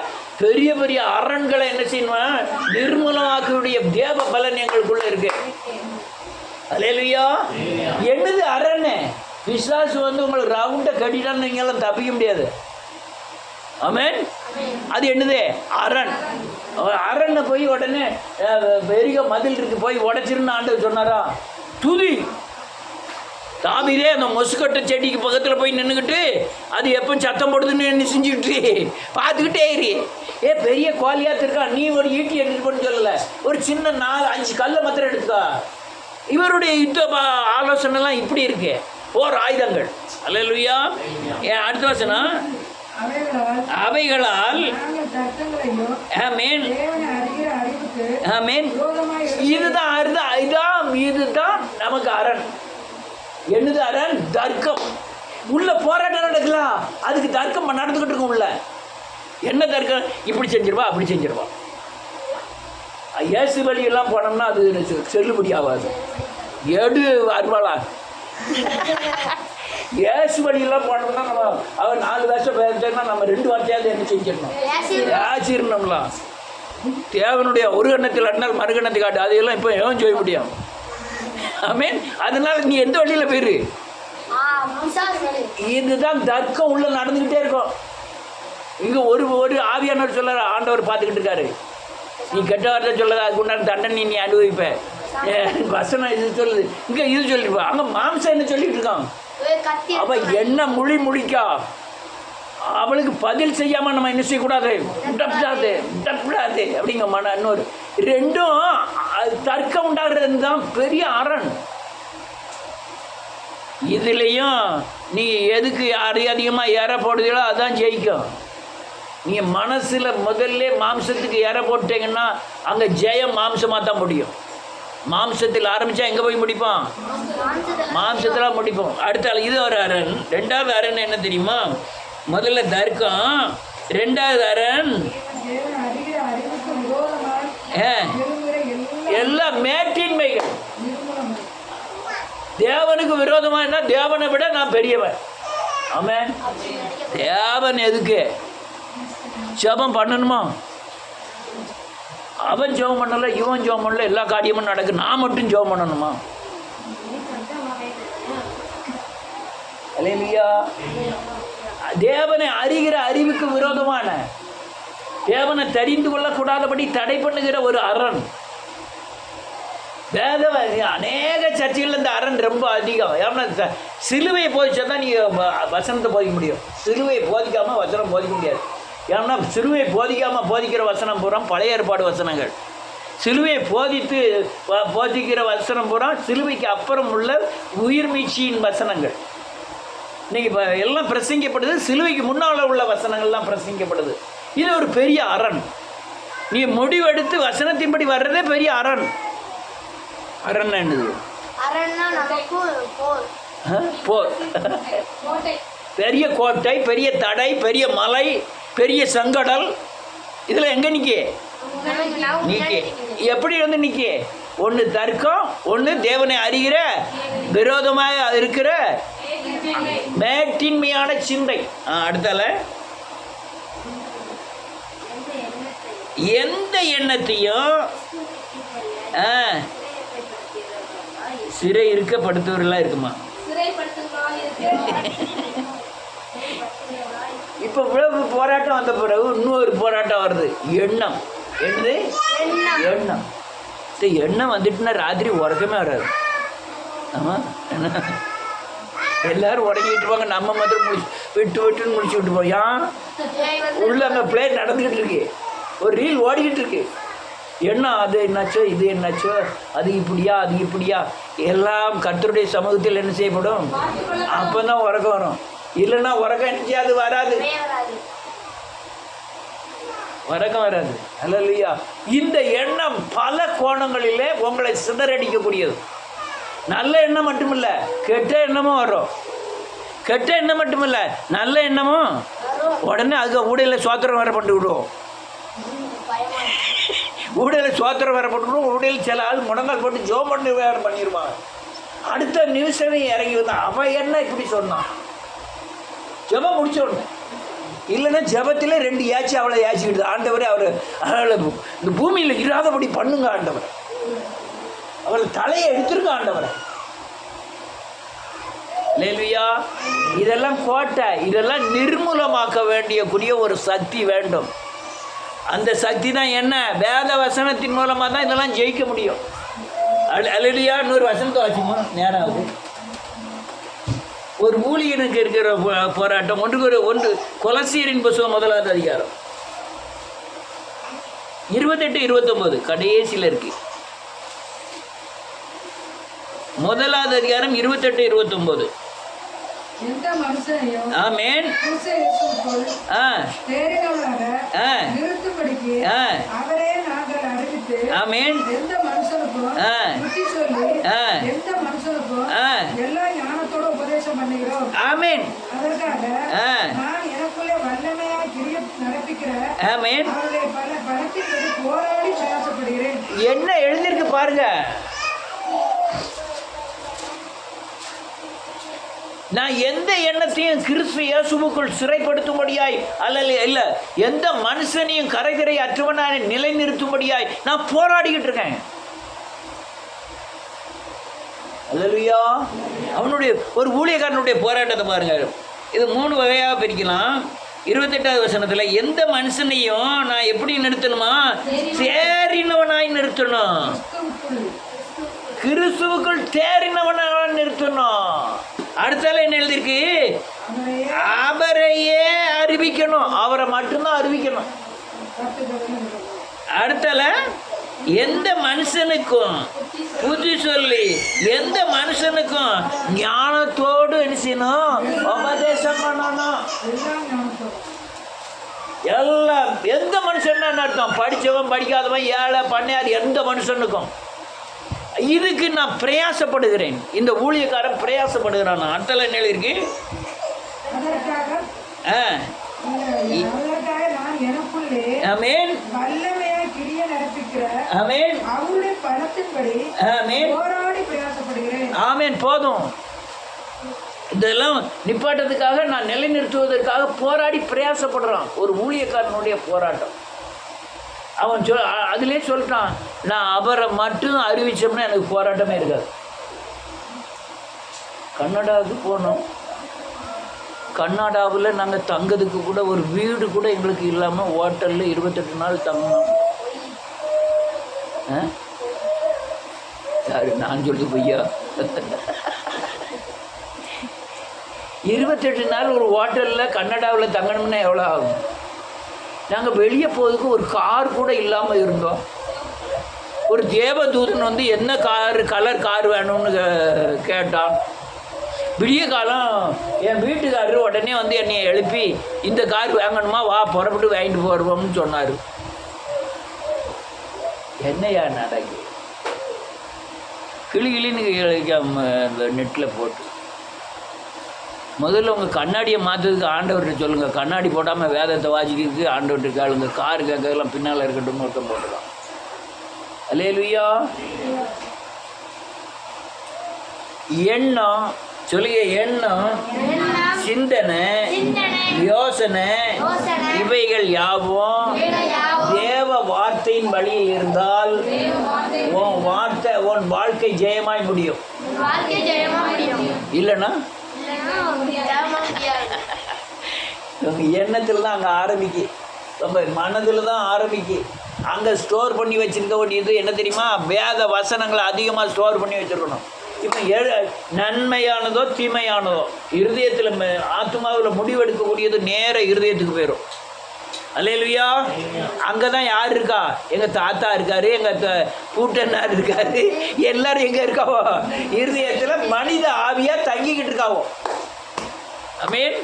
பெரிய பெரிய அரண்களை என்ன செய்யணும்? நிர்மூலமாக்கக்கூடிய தேவ பலன் எங்களுக்குள்ள இருக்கு. அல்லேலூயா. என்னது அரண்? பிசாசு வந்து உங்களுக்கு ரவுண்டை கட்டிட்டான்னு நீங்களாம் தப்பிக்க முடியாது. ஆமென். அது என்னது? அரண். அரண்னை போய் உடனே பெரிய மதில் இருக்கு போய் உடைச்சிருன்னு ஆண்டவர் சொன்னாரா? துதி. தாவீதே அந்த மொசுக்கட்டை செடிக்கு பக்கத்தில் போய் நின்றுக்கிட்டு அது எப்போ சத்தம் போடுதுன்னு என்ன செஞ்சுக்கிட்டு பார்த்துக்கிட்டே இரு. பெரிய கோலியாத்து இருக்கா, நீ ஒரு ஈட்டி எடுத்துட்டு போன்னு சொல்லலை, ஒரு சின்ன 4-5 கல்லை மாத்திரம் எடுத்துக்கா. இவருடைய யுத்த ஆலோசனைலாம் இப்படி இருக்கு, போர் ஆயுதங்கள். அல்லேலூயா. அடுத்த வசனம், அவைகளால் இதுதான் நமக்கு அரண். என்னது அரண்? தர்க்கம். உள்ள போராட்டம் நடக்கலாம், அதுக்கு தர்க்கம் நடந்துகிட்டு இருக்கும். உள்ள என்ன தர்க்கம்? இப்படி செஞ்சிருவா அப்படி செஞ்சிருவா. இயேசு வழியெல்லாம் போனோம்னா அது செல்லுபடி ஆகாது. எடு அருவாளா இயேசு வழியெல்லாம் போனோம்னா நம்ம அவர் 4 வருஷம் பேசிட்டோம்னா நம்ம 2 வார்த்தையாவது என்ன செஞ்சிடணும்? ஆசிரணும்லாம். தேவனுடைய ஒரு கண்ணத்தில் அண்ணால் மறுகண்ணத்தை காட்டு, அதையெல்லாம் இப்போ ஏன் செய்ய முடியும்? ஆமென். அதனால நீ எந்த வழியில போயிரு. இதுதான் தர்க்கம் உள்ள நடந்துகிட்டே இருக்கும். இங்க ஒரு ஆவியானவர் சொல்ல ஆண்டவர் பார்த்துக்கிட்டு இருக்காரு. நீ கெட்ட வார்த்தை சொல்லாத, அதுக்கு உண்டான தண்டனை நீ அனுபவிப்ப. வசனம் இது சொல்லுது, இங்க இது சொல்லிருப்பா. அங்க மாம்சம் என்ன சொல்லிட்டு இருக்கான்? அவ என்ன முழிக்கா, அவளுக்கு பதில் செய்யாம நம்ம என்ன செய்யக்கூடாது? விடக்கூடாது அப்படிங்க மன. இன்னொரு 2ம் தர்க்கம் உண்டாகிறது தான் பெரிய அரண். இதுலேயும் நீ எதுக்கு அதிகமாக ஏற போடுதீங்களோ அதான் ஜெயிக்கும். நீங்கள் மனசில் முதல்ல மாம்சத்துக்கு ஏற போட்டீங்கன்னா அங்கே ஜெயம் மாம்சமாக தான் முடியும். மாம்சத்தில் ஆரம்பித்தா எங்கே போய் முடிப்போம்? மாம்சத்தில் முடிப்போம். அடுத்த இது ஒரு அரண். 2வது அரண் என்ன தெரியுமா? முதல்ல தர்க்கம், 2வது அரண் எல்லா மேட்டின்மைகள். தேவனுக்கு விரோதமாக என்ன? தேவனை விட நான் பெரியவன். ஆமென். தேவன் எதுக்கு ஜெபம் பண்ணணுமா? அவன் ஜெபம் பண்ணல, இவன் ஜெபம் பண்ணல, எல்லா காரியமும் நடக்கு, நான் மட்டும் ஜெபம் பண்ணணுமா? அல்லேலூயா. தேவனை அறிகிற அறிவுக்கு விரோதமான, தேவனை தெரிந்து கொள்ளக்கூடாதபடி தடை பண்ணுகிற ஒரு அரண். வேத அநேக சர்ச்சைகள் இந்த அரண் ரொம்ப அதிகம். ஏன்னா சிலுவையை போதிச்சா தான் நீங்கள் வசனத்தை போதிக்க முடியும். சிலுவையை போதிக்காமல் வசனம் போதிக்க முடியாது. ஏன்னா சிலுவையை போதிக்கிற வசனம் பூரா பழைய ஏற்பாடு வசனங்கள். சிலுவையை போதிக்கிற வசனம் பூரா சிலுவைக்கு அப்புறம் உள்ள உயிர் மீட்சியின் வசனங்கள். இன்னைக்கு இப்போ எல்லாம் பிரசங்கிக்கப்படுது, சிலுவைக்கு முன்னால் உள்ள வசனங்கள்லாம் பிரசங்கிக்கப்படுது. இது ஒரு பெரிய அரண். நீ முடிவெடுத்து வசனத்தின்படி வர்றதே பெரிய அரண். அரண் என்னது? போர். பெரிய கோட்டை, பெரிய தடை, பெரிய மலை, பெரிய செங்கடல். இதில் எங்கே நிற்க? எப்படி வந்து நிற்க? ஒன்று தர்க்கம், ஒன்று தேவனை அறிகிற விரோதமாக இருக்கிற மேட்டின்மையான சிந்தை. அடுத்தால எந்த எண்ணத்தையும் சிறை இருக்கப்படுத்துவர்களாக இருக்குமா? இப்போ இவ்வளவு போராட்டம் வந்த பிறகு இன்னொரு போராட்டம் வருது. எண்ணம். என்னது? எண்ணம். எண்ணம் வந்துட்டுன்னா ராத்திரி உறக்கமே வராது. ஆமாம், எல்லாரும் உடங்கிட்டு இருப்பாங்க, நம்ம மாத்திரம் விட்டுன்னு முடிச்சு விட்டு ஏன் உள்ள அங்கே பிளே நடந்துக்கிட்டு இருக்கு, ஒரு ரீல் ஓடிக்கிட்டு இருக்கு. என்ன அது என்னாச்சோ, இது என்னாச்சோ, அது இப்படியா, அது இப்படியா, எல்லாம் கர்த்தருடைய சமூகத்தில் என்ன செய்யப்படும்? அப்போ தான் உறக்கம் வரும். இல்லைன்னா உறக்கம் என்ன செய்யாது? வராது, உறக்கம் வராது. அல்லேலூயா. இந்த எண்ணம் பல கோணங்களிலே உங்களை சிதறடிக்கக்கூடியது. நல்ல எண்ணம் மட்டுமில்லை, கெட்ட எண்ணமும் வரும். கெட்ட எண்ணம் மட்டும் இல்லை, நல்ல எண்ணமும் உடனே அதுக்கு ஊடையில் சோத்திரம் வர பண்ணி விடுவோம். ஊடையில் சோத்திரம் வர போட்டு ஊடையில் சில ஆள் முடங்கால் போட்டு ஜோம் பண்ணி வேறு பண்ணிடுவாங்க. அடுத்த நிமிஷமே இறங்கி வந்தான். அவன் என்ன இப்படி சொன்னான், ஜெபம் முடிச்சோடனே இல்லைன்னா ஜெபத்திலே 2 ஏச்சி அவளை ஏச்சிக்கிட்டு ஆண்டவரே அவரை இந்த பூமியில் இராதபடி பண்ணுங்க ஆண்டவர், அவளை தலையை எடுத்துருங்க ஆண்டவரை. லேலுயா, இதெல்லாம் கோட்டை, இதெல்லாம் நிர்மூலமாக்க வேண்டிய ஒரு சக்தி வேண்டும். அந்த சக்தி தான் என்ன, வேத வசனத்தின் மூலமாக தான் இதெல்லாம் ஜெயிக்க முடியும். அல்லேலூயா. 100 வசனத்தை வாசிமா, நேரம் ஆகுது. ஒரு ஊழியனுக்கு இருக்கிற போராட்டம். ஒன்று கொலசீரின் புத்தகம் 1ஆம் அதிகாரம் 28-29 கடைசியில் இருக்கு. 1ஆம் அதிகாரம் 28-29. எந்த மனுஷனையும் ஆமென். கிறிஸ்து இயேசுவுக்குள் தேறினவனாக நிறுத்தும்படிக்கு அவரே நாங்கள் அறிவித்து, ஆமென். எந்த மனுஷனுக்கும் புத்தி சொல்லி எந்த மனுஷனுக்கும் எல்லா ஞானத்தோட உபதேசம் பண்ணுகிறோம். ஆமென். அதற்காக நான் எனக்குள்ளே வல்லமையா கிரியை நடப்பிக்கிற அவருடைய பலத்தின்படி போராடி பிரயாசப்படுகிறேன். என்ன எழுதிருக்கு பாருங்க. நான் எந்த எண்ணத்தையும் கிறிஸ்து இயேசுவுக்குள் சிறைப்படுத்தும்படியாய் அல்ல இல்லை, எந்த மனுஷனையும் கரைகரை அற்றவனாய் நிலைநிறுத்தும்படியாய் நான் போராடிக்கிட்டு இருக்கேன். அல்லேலூயா. அவனுடைய ஒரு ஊழியக்காரனுடைய போராட்டத்தை பாருங்க. இது 3 வகையாக பிரிக்கலாம். 28வது வசனத்தில் எந்த மனுஷனையும் நான் எப்படி நிறுத்தணுமா, தேறினவனாய் நிறுத்தணும். கிறிஸ்துவுக்குள் தேறினவனாய் நிறுத்தணும். அடுத்தால என்ன எழுதிருக்கு, அவரையே அறிவிக்கணும், அவரை மட்டும்தான் அறிவிக்கணும். அடுத்தால எந்த மனுஷனுக்கும் புத்தி சொல்லி எந்த மனுஷனுக்கும் ஞானத்தோடு என்ன செய்யணும், உபதேசம் பண்ணணும். எல்லாம் எந்த மனுஷன் அர்த்தம், படித்தவன் படிக்காதவன் ஏழை பண்ணையார் எந்த மனுஷனுக்கும். இதுக்கு நான் பிரயாசப்படுகிறேன், இந்த ஊழியக்காரன் பிரயாசப்படுகிறான். அடுத்தல என்ன இருக்கு, ஆமென் ஆமென் ஆமென். போதும், இதெல்லாம் நிப்பாட்டத்துக்காக நான் நிலைநிறுத்துவதற்காக போராடி பிரயாசப்படுறான். ஒரு ஊழியக்காரனுடைய போராட்டம். அவன் அதிலே சொல்லிட்டான், நான் அவரை மட்டும் அறிவிச்சோம்னா எனக்கு போராட்டமே இருக்காது. கன்னடாவுக்கு போனோம். கர்நாடகாவில் நாங்கள் தங்கிறதுக்கு கூட ஒரு வீடு கூட எங்களுக்கு இல்லாமல் ஹோட்டலில் 28 நாள் தங்கினோம். யாரு நான் சொல்லுது பொய்யா? 28 நாள் ஒரு ஹோட்டலில் கன்னடாவில் தங்கணும்னா எவ்வளோ ஆகும்? நாங்கள் வெளியே போகிறதுக்கு ஒரு கார் கூட இல்லாமல் இருந்தோம். ஒரு தேவதூதன் வந்து என்ன கலர் கார் வேணும்னு கேட்டான். விடிய காலம் என் வீட்டுக்காரர் உடனே வந்து என்னை எழுப்பி, இந்த கார் வாங்கணுமா, வா புறப்பட்டு வாங்கிட்டு போடுவோம்னு சொன்னார். என்னையா நடக்கு கிளின்னு இந்த நெட்டில் போட்டு முதல்ல உங்கள் கண்ணாடியை மாற்றுறதுக்கு ஆண்டவர்கிட்ட சொல்லுங்கள். கண்ணாடி போடாமல் வேதத்தை வாசிக்கிறதுக்கு ஆண்டவர்கிட்ட கேளுங்க. கார் கேட்கறதுலாம் பின்னால் இருக்கட்டும் ஒருத்தம் போட்டுக்கலாம். அல்லேலூயா. எண்ணம் சொல்லுங்க, எண்ணம், சிந்தனை, யோசனை இவைகள் யாவும் தேவ வார்த்தையின் வழியே இருந்தால் உன் வாழ்க்கை ஜெயமாய் முடியும். இல்லைன்னா எண்ணத்தில் தான் அங்கே ஆரம்பிக்கு, நம்ம மனதில் தான் ஆரம்பிக்கு. அங்கே ஸ்டோர் பண்ணி வச்சுருக்க வேண்டியது என்ன தெரியுமா, வேத வசனங்களை அதிகமாக ஸ்டோர் பண்ணி வச்சுருக்கணும். இப்போ நன்மையானதோ தீமையானதோ இருதயத்தில் ஆத்மாவில் முடிவெடுக்கக்கூடியது நேர இருதயத்துக்கு போயிடும். அல்லேலூயா. அங்கே தான் யார் இருக்கா, எங்கள் தாத்தா இருக்கார், எங்கள் பூட்டன்னார் இருக்கார், எல்லோரும் எங்கே இருக்காவோ இருதயத்தில் மனித ஆவியாக தங்கிக்கிட்டு இருக்காவோ. ஆமென்.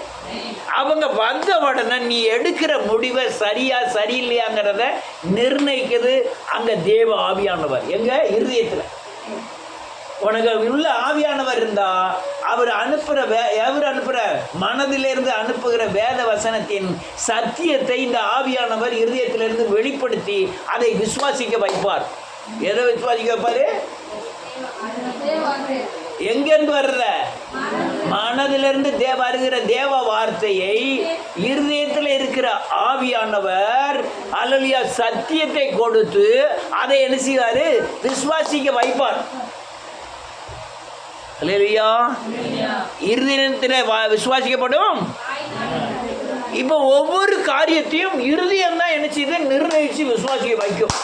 அவங்க வந்த உடனே நீ எடுக்கிற முடிவை சரியா சரியில்லையாங்கிறத நிர்ணயிக்கிறது அங்கே தேவ ஆவியானவர் எங்கள் இருதயத்தில். உனக்கு உள்ள ஆவியானவர் இருந்தா அவர் அனுப்புற மனதிலிருந்து அனுப்புகிற வேத வசனத்தின் சத்தியத்தை இந்த ஆவியானவர் இருதயத்திலிருந்து வெளிப்படுத்தி அதை விசுவாசிக்க வைப்பார். எதை விசுவாசிக்க வைப்பாரு? எங்கிருந்து வர்ற மனதிலிருந்து வருகிற தேவ வார்த்தையை இருதயத்தில் இருக்கிற ஆவியானவர் அல்லேலூயா சத்தியத்தை கொடுத்து அதை என்ன செய்வாரு? விசுவாசிக்க வைப்பார். அல்லேலூயா. இருதயத்தில் விசுவாசிக்கப்படும். இப்போ ஒவ்வொரு காரியத்தையும் இருதயம் தான் என்ன செய்து நிர்ணயிச்சு விசுவாசிக்க வைக்கும்.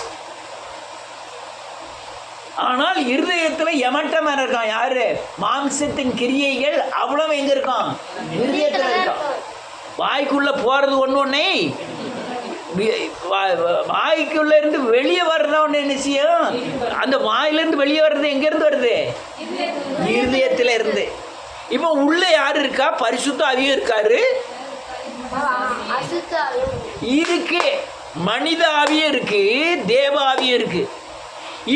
ஆனால் இருதயத்தில் எமட்டமாக இருக்கான். யாரு? மாம்சத்தின் கிரியைகள் அவ்வளவு எங்க இருக்கான்? இருதயத்தில் இருக்கான். வாய்க்குள்ள போறது ஒன்னொன்னே வாய்க்குள்ள இருந்து வெளியே வர்றதா ஒன்று என்ன செய்யும்? அந்த வாயிலிருந்து வெளியே வர்றது எங்க இருந்து வருது? இருதயத்தில் இருந்து. இப்போ உள்ள யாரு இருக்கா? பரிசுத்த ஆவியும் இருக்காரு, இருக்கு மனித ஆவியும் இருக்கு, தேவ ஆவியும் இருக்கு.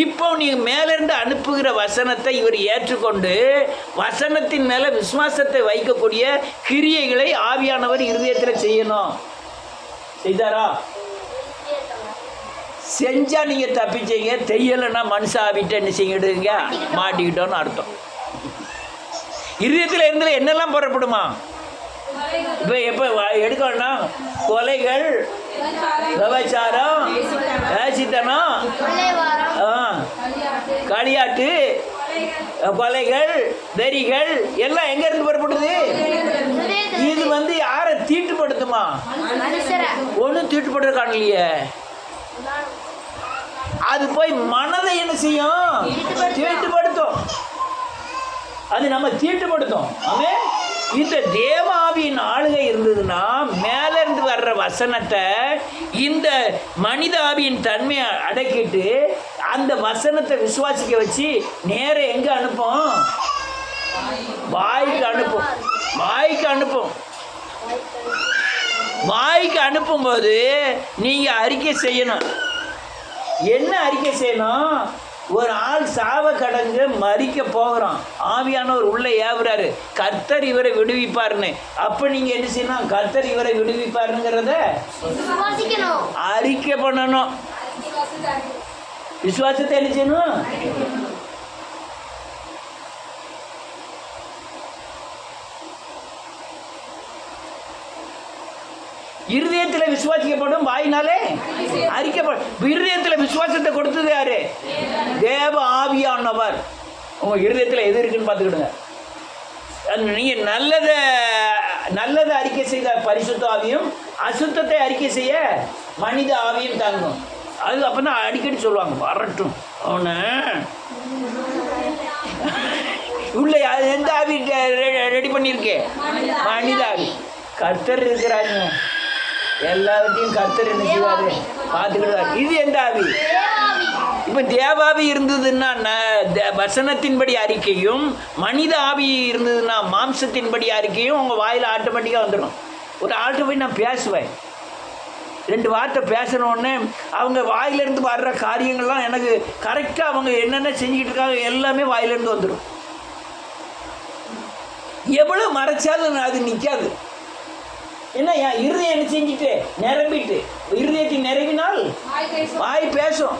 இப்போ நீங்க மேலிருந்து அனுப்புகிற வசனத்தை இவர் ஏற்றுக்கொண்டு வசனத்தின் மேல விசுவாசத்தை வைக்கக்கூடிய கிரியைகளை ஆவியானவர் இருதயத்தில் செய்யணும். செய்தாரா? செஞ்சா நீங்க தப்பிச்சீங்க. தெரியலைன்னா மனுஷ ஆவிட்ட என்ன செய்யிடுங்க? மாட்டிக்கிட்டோன்னு அர்த்தம். இருதயத்தில் இருந்து என்னெல்லாம் புறப்படுமா? இப்போ எப்போ எடுக்கணும்னா கொலைகள், விபச்சாரம், ஏசித்தனம், களியாட்டு, கொலைகள், வெறிகள் எல்லாம் எங்க இருந்து புறப்படுது? இது வந்து யாரை தீட்டுப்படுத்துமா? ஒன்றும் தீட்டுப்படுற காணலையே. அது போய் மனதை என்ன செய்யும்? தீட்டுப்படுத்தும். அது நம்ம தீட்டுப்படுத்தும். ஆமென். இந்த தேவாவியின் ஆளுகை இருந்ததுன்னா மேலிருந்து வர்ற வசனத்தை இந்த மனித ஆவியின் தன்மையை அடக்கிட்டு அந்த வசனத்தை விசுவாசிக்க வச்சு நேர எங்க அனுப்பும்? வாய்க்கு அனுப்பும். வாய்க்கு அனுப்பும். வாய்க்கு அனுப்பும்போது நீங்க அறிக்கை செய்யணும். என்ன அறிக்கை செய்யணும்? ஒரு ஆள் சாவ கடந்து மறிக்க போகிறான். ஆவியானவர் உள்ள ஏவுறாரு, கர்த்தர் இவரை விடுவிப்பாருன்னு. அப்ப நீங்க என்ன செய்யணும்? கர்த்தர் இவரை விடுவிப்பாருங்கிறத அறிக்கை பண்ணணும். விசுவாசத்தை என்ன செய்யணும்? இருதயத்தில் விசுவாசிக்கப்படும், வாயினாலே அறிக்கப்படும். இருதயத்தில் விசுவாசத்தை கொடுத்தது யாரு? தேவ ஆவியானவர். உங்க இருதயத்தில் எது இருக்குன்னு பார்த்துக்கிடுங்க. நீங்க நல்லதை அறிக்கை செய்த பரிசுத்த ஆவியும், அசுத்தத்தை அறிக்கை செய்ய மனித ஆவியும் தாங்கும். அது அப்பதான் அடிக்கடி சொல்லுவாங்க, வரட்டும் அவனை உள்ள எந்த ஆவி ரெடி பண்ணியிருக்கே? மனித ஆவி. கர்த்தர் இருக்கிறாங்க, எல்லாத்தையும் கர்த்தர் என்ன செய்வாரு? பார்த்துக்கிடுவார். இது எந்த ஆவி? இப்போ தேவாவி இருந்ததுன்னா வசனத்தின்படி அறிக்கையும், மனித ஆவி இருந்ததுன்னா மாம்சத்தின்படி அறிக்கையும் உங்கள் வாயில் ஆட்டோமேட்டிக்காக வந்துடும். ஒரு ஆள்கிட்ட போய் நான் பேசுவேன், 2 வார்த்தை பேசினோடனே அவங்க வாயிலிருந்து வர்ற காரியங்கள்லாம் எனக்கு கரெக்டாக அவங்க என்னென்ன செஞ்சுக்கிட்டு இருக்காங்க எல்லாமே வாயிலிருந்து வந்துடும். எவ்வளோ மறைச்சாலும் அது நிற்காது. என்ன இருதயம் என்ன செஞ்சுட்டு நிரம்பிட்டு, இருதயத்தின் நிறைவினால் வாய் பேசும்.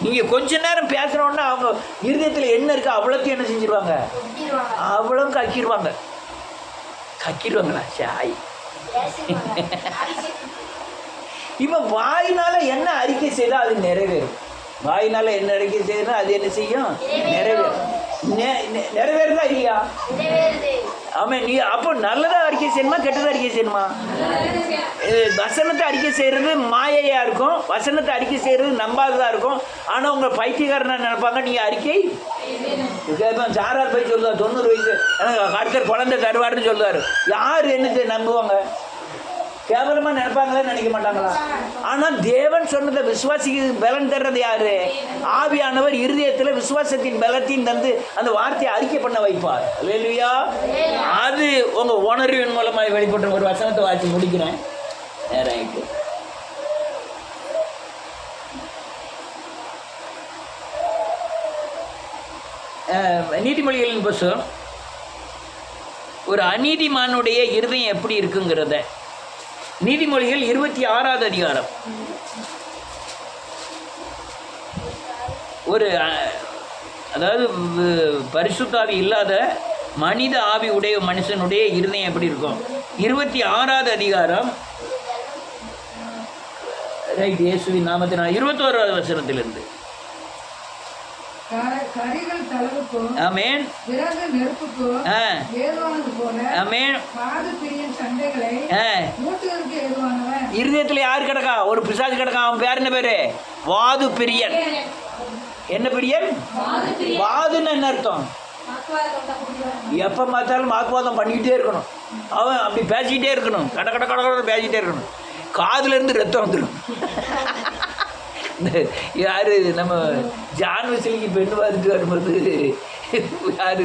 நீங்கள் கொஞ்ச நேரம் பேசுகிறோன்னா அவங்க இருதயத்தில் என்ன இருக்கோ அவ்வளோத்தையும் என்ன செஞ்சிருவாங்க? அவ்வளோ கக்கிடுவாங்களா சாய். இப்போ வாயினால் என்ன அறிக்கை செய்தால் அது நிறைவேறும். வாயினால் என்ன அறிக்கை செய்யணும் அது என்ன செய்யும்? நிறைவேறும். நிறைவேறுதா இல்லையா? ஆமாம். நீ அப்போ நல்லதாக அறிக்கை செய்யணுமா கெட்டதாக அறிக்கை செய்யணுமா? வசனத்தை அறிக்கை செய்கிறது மாயையாக இருக்கும், வசனத்தை அறிக்கை செய்கிறது நம்பாததாக இருக்கும். ஆனால் உங்கள் பைத்தியக்காரனை நினைப்பாங்க நீங்கள் அறிக்கை சாரார் போய் சொல்லுவார் 90 வயசு எனக்கு கர்த்தர் குழந்தை தருவார்னு சொல்லுவார். யார் என்னத்தை நம்புவாங்க? கேவலமாக நினைப்பாங்களே, நினைக்க மாட்டாங்களா? ஆனால் தேவன் சொன்னதை விசுவாசிக்கு பலன் தர்றது யாரு? ஆவியானவர் இருதயத்தில் விசுவாசத்தின் பலத்தையும் தந்து அந்த வார்த்தையை அறிக்கை பண்ண வைப்பார். அல்லேலூயா. அது உங்கள் உணர்வின் மூலமாக வெளிப்பட்ட ஒரு வசனத்தை வாசி முடிக்கிறேன். நேரம் நீதிமொழிகளின் புஸ்தகம் ஒரு அநீதிமானுடைய இருதயம் எப்படி இருக்குங்கிறத, நீதிமொழிகள் 26வது அதிகாரம். ஒரு அதாவது பரிசுத்தாவி இல்லாத மனித ஆவி உடைய மனுஷனுடைய இருதயம் எப்படி இருக்கும்? 26வது அதிகாரம், ரைட், இயேசுவின் நாமத்தினால் 21வது வசனத்திலிருந்து. கரிகள் தளவுக்கும் ஆமென், விறகு நெருப்புக்கும் ஏதுவானது போல ஆமென். காது பிரியன் சண்டைகளை மூட்டுவதற்கு ஏதுவானவன். இருதயத்தில் யார் கிடக்கா? ஒரு பிசாசு கிடக்கா. அவன் பேர் என்ன பேரு? வாது பிரியன். என்ன பிரியன்? வாதுன்னு என்ன அர்த்தம்? எப்போ பார்த்தாலும் வாக்குவாதம் பண்ணிக்கிட்டே இருக்கணும். அவன் அப்படி பேசிக்கிட்டே இருக்கணும், கட கட கட கட பேசிக்கிட்டே இருக்கணும். காதுலேருந்து ரத்தம் வந்துடும். யார் நம்ம ஜான் வெஸ்லிக்கு பெண்ணு பார்த்துட்டு வரும்போது யார்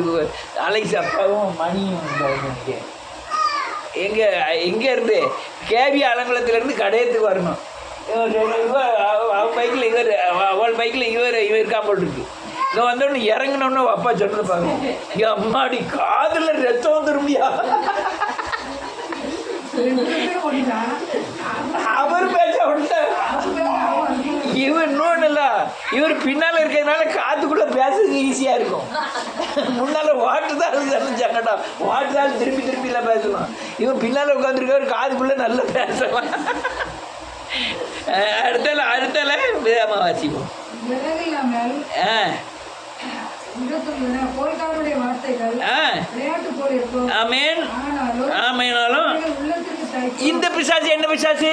அலெக்ஸ் அப்பாவும் மணியும் எங்கே இருந்து கேவி அலங்குளத்துலேருந்து கடையத்துக்கு வரணும். அவன் பைக்கில் இவர், அவள் பைக்கில் இவர் இருக்கா போட்டுருக்கு. இங்கே வந்தோடனே இறங்கினோன்னு அப்பா சொல்றது பாருங்க, என் அம்மாடி காதில் ரத்தம் வந்துருமியா. அவர் பேச இவர் இன்னொன்று இல்லை, இவர் பின்னால் இருக்கிறதுனால காத்துக்குள்ளே பேசுறதுக்கு ஈஸியாக இருக்கும். முன்னால் வாட்டு தான் சங்கடா, வாட்டு தான் திருப்பி திருப்பிலாம் பேசலாம். இவன் பின்னால் உட்காந்துருக்காரு, காதுக்குள்ளே நல்லா பேசலாம். அடுத்தல விதமாக வாசிப்போம். இந்த பிசாசு என்ன பிசாசு?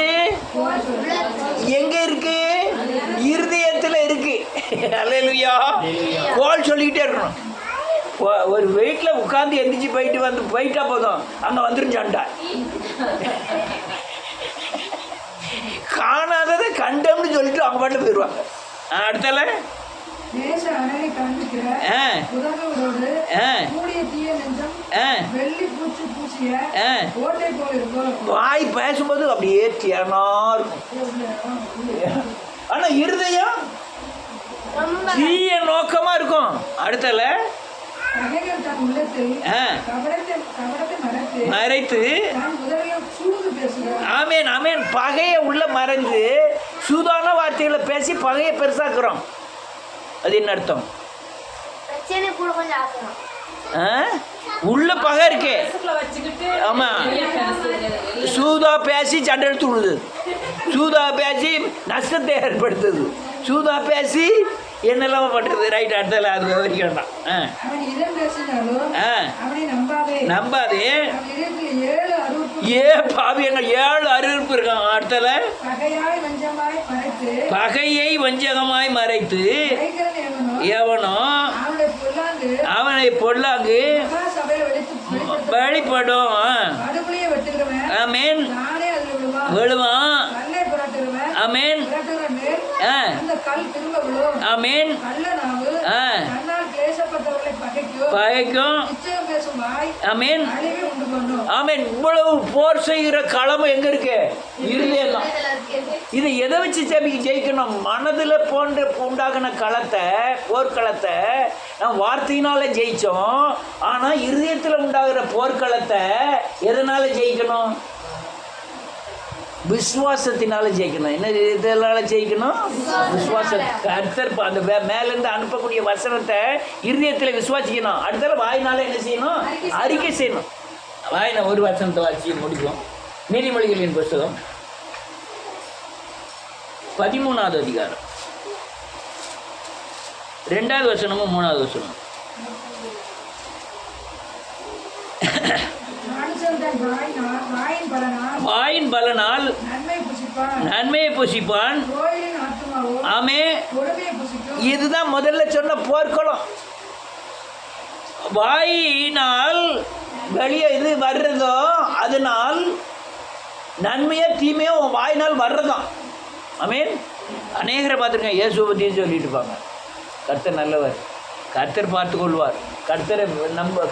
எங்க இருக்கு? இருதயத்துல இருக்கு. அல்லேலூயா. கோல் சொல்லிக்கிட்டே இருக்கணும். ஒரு வெயிட்ல உட்காந்து எந்திரிச்சு போயிட்டா போதும், அங்க வந்துரும் சண்டை. காணாததை கண்டம்னு சொல்லிட்டு அவங்க பாட்டுல போயிடுவாங்க. அடுத்தல வாய் பேசும்போது அப்படியே திறனா இருக்கும். ஆனா இருதயம் தீய நோக்கமா இருக்கும். அடுத்தல மறைத்து, ஆமேன் ஆமேன், பகையை உள்ள மறைஞ்சு சூதான வார்த்தைகளை பேசி பகையை பெருசாக்குறோம். அது என்ன அர்த்தம்? உள்ள பகை இருக்கு. ஆமா, சூதா பேசி சண்டை எடுத்து விடுது, சூதா பேசி நஷ்டத்தை ஏற்படுத்துது, சூதா பேசி என்னெல்லாம் பண்ணுறது. ரைட், அடுத்தல அது விவரிக்கணும். நம்பாதே பாவி, எங்க 7 அறிவிப்பு இருக்கான். அடுத்தல பகையை வஞ்சகமாய் மறைத்து எவனோ அவனை பொல்லாங்கு வெளிப்படும். ஆமேன், விழுவான். ஆமேன் ஆமேன், பகைக்கும். ஆமேன் ஆமேன். இவ்வளவு போர் செய்கிற களம் எங்க இருக்கு? இருதயம். இதை எதை வச்சு ஜெயிக்கணும்? மனதில் உண்டாகின களத்தை, போர்க்களத்தை நம்ம வார்த்தையினால ஜெயிச்சோம். ஆனா இருதயத்தில் உண்டாகிற போர்க்களத்தை எதனால ஜெயிக்கணும்? விசுவாசத்தினால ஜெயிக்கணும். என்ன இதனால ஜெயிக்கணும்? விசுவாசம். கர்த்தர் அந்த மேலேருந்து அனுப்பக்கூடிய வசனத்தை இருதயத்தில் விசுவாசிக்கணும். அடுத்தால வாயினால என்ன செய்யணும்? அறிக்கை செய்யணும். வாயின ஒரு வசனத்தை வாசி முடிப்போம். நீதிமொழிகளின் புஸ்தகம் 13வது அதிகாரம் 2வது வசனமும் 3வது வசனமும். வாயின் பலனால் நன்மையை புசிப்பான். ஆமே, இதுதான் முதல்ல சொன்ன போர்க்களம். வாயினால் வெளியே இது வர்றதோ அதனால் நன்மையோ தீமையோ வாயினால் வர்றதான். ஆமீன். அநேகரை பார்த்துருக்கேன், இயேசுவை பற்றியும் சொல்லிட்டு இருப்பாங்க. கர்த்தர் நல்லவர், கர்த்தர் பார்த்து கொள்வார், கர்த்தரை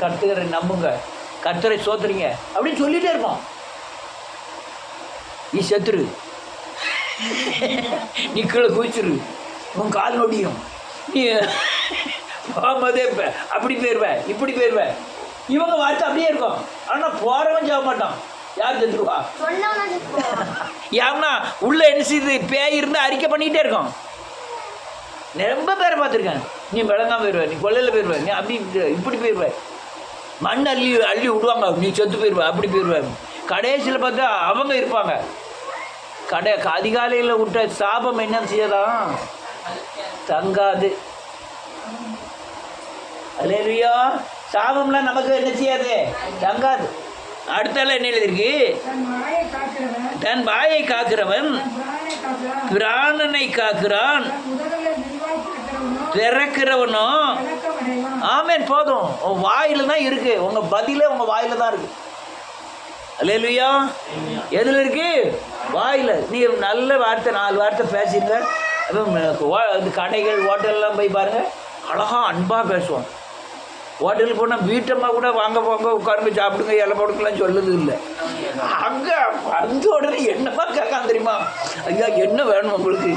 கர்த்தரை நம்புங்க, கர்த்தரை சோத்துறீங்க அப்படின்னு சொல்லிகிட்டே இருப்போம். நீ செத்துரு, நீ கீழே குதிச்சிரு, உன் கால் நொடியும், நீ போகும்போதே அப்படி போயிடுவேன், இப்படி போயிடுவேன். இவங்க வார்த்தை அப்படியே இருக்கும். ஆனால் போகிறவன் சாக மாட்டான். யார் செத்துருவா? ஏன்னா உள்ள என்ன செய்யுது, பேய் இருந்து அறிக்கை பண்ணிக்கிட்டே இருக்கும். ரொம்ப பேரை பார்த்துருக்கேன். நீ விளங்காம போயிடுவேன், நீ கொள்ளையில் போயிடுவேன், நீ அப்படி இப்படி போயிடுவேன், மண் அள்ளி அள்ளி விடுவாங்க, நீ செத்து போயிடுவேன், அப்படி போயிடுவேன். கடைசியில் பார்த்தா அவங்க இருப்பாங்க. அதிகாலையில் விட்ட சாபம் என்ன செய்யலாம், தங்காது. அல்லேலூயா. சாபம்லாம் நமக்கு என்ன செய்யாது, தங்காது. அடுத்தால என்ன எழுதிருக்கு, தன் வாயை காக்கிறவன் பிராணனை காக்கிறான், திறக்கிறவனோ. ஆமேன். போதும், உன் வாயில தான் இருக்கு, உங்க பதிலே உங்க வாயில தான் இருக்கு. அல்லேலூயா. எதில் இருக்கு, வாயில. நீ நல்ல வார்த்தை 4 வார்த்தை பேசிங்க. கடைகள் ஹோட்டல்லாம் போய் பாருங்க, அழகா அன்பா பேசுவோம். ஹோட்டலுக்கு போனால் வீட்டம்மா கூட வாங்க போங்க, உட்காருங்க, சாப்பிடுங்க, இலை போடுக்கலாம் சொல்லுது இல்லை. அங்கே வந்த உடனே என்னமா கேட்காம தெரியுமா, ஐயா என்ன வேணும் உங்களுக்கு,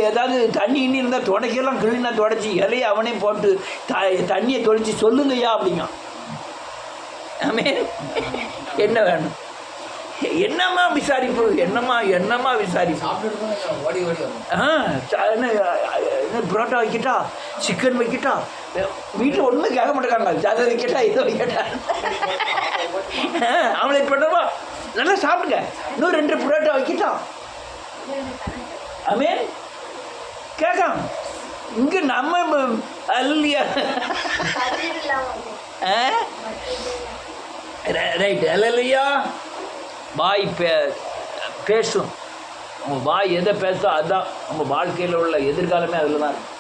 ஏதாவது தண்ணி இன்னி இருந்தால் துடைக்கலாம், கிளீனாக துடைச்சி இலையை அவனே போட்டு தண்ணியை தொளிச்சு சொல்லுங்கய்யா அப்படிங்க. ஆமே, என்ன வேணும், என்னம்மா விசாரிப்பு, என்னம்மா விசாரிப்பு. புரோட்டா வைக்கிட்டா, சிக்கன் வைக்கிட்டா, வீட்டில் ஒன்றும் கேட்க மாட்டேங்காங்க. அதை வைக்கட்டா, இதை வைக்கட்டா, ஆம்லேட் பண்ணுவா, நல்லா சாப்பிடுங்க, இன்னும் 2 புரோட்டா வைக்கிட்டா. ஆமே, கேட்காம இங்கே நம்ம அல்லையா. ரைட். அல்லையா. வாய் பேசும். உங்கள் வாய் எதை பேசுதோ அதுதான் உங்கள் வாழ்க்கையில் உள்ள எதிர்காலமே அதில் தான் இருக்கும்.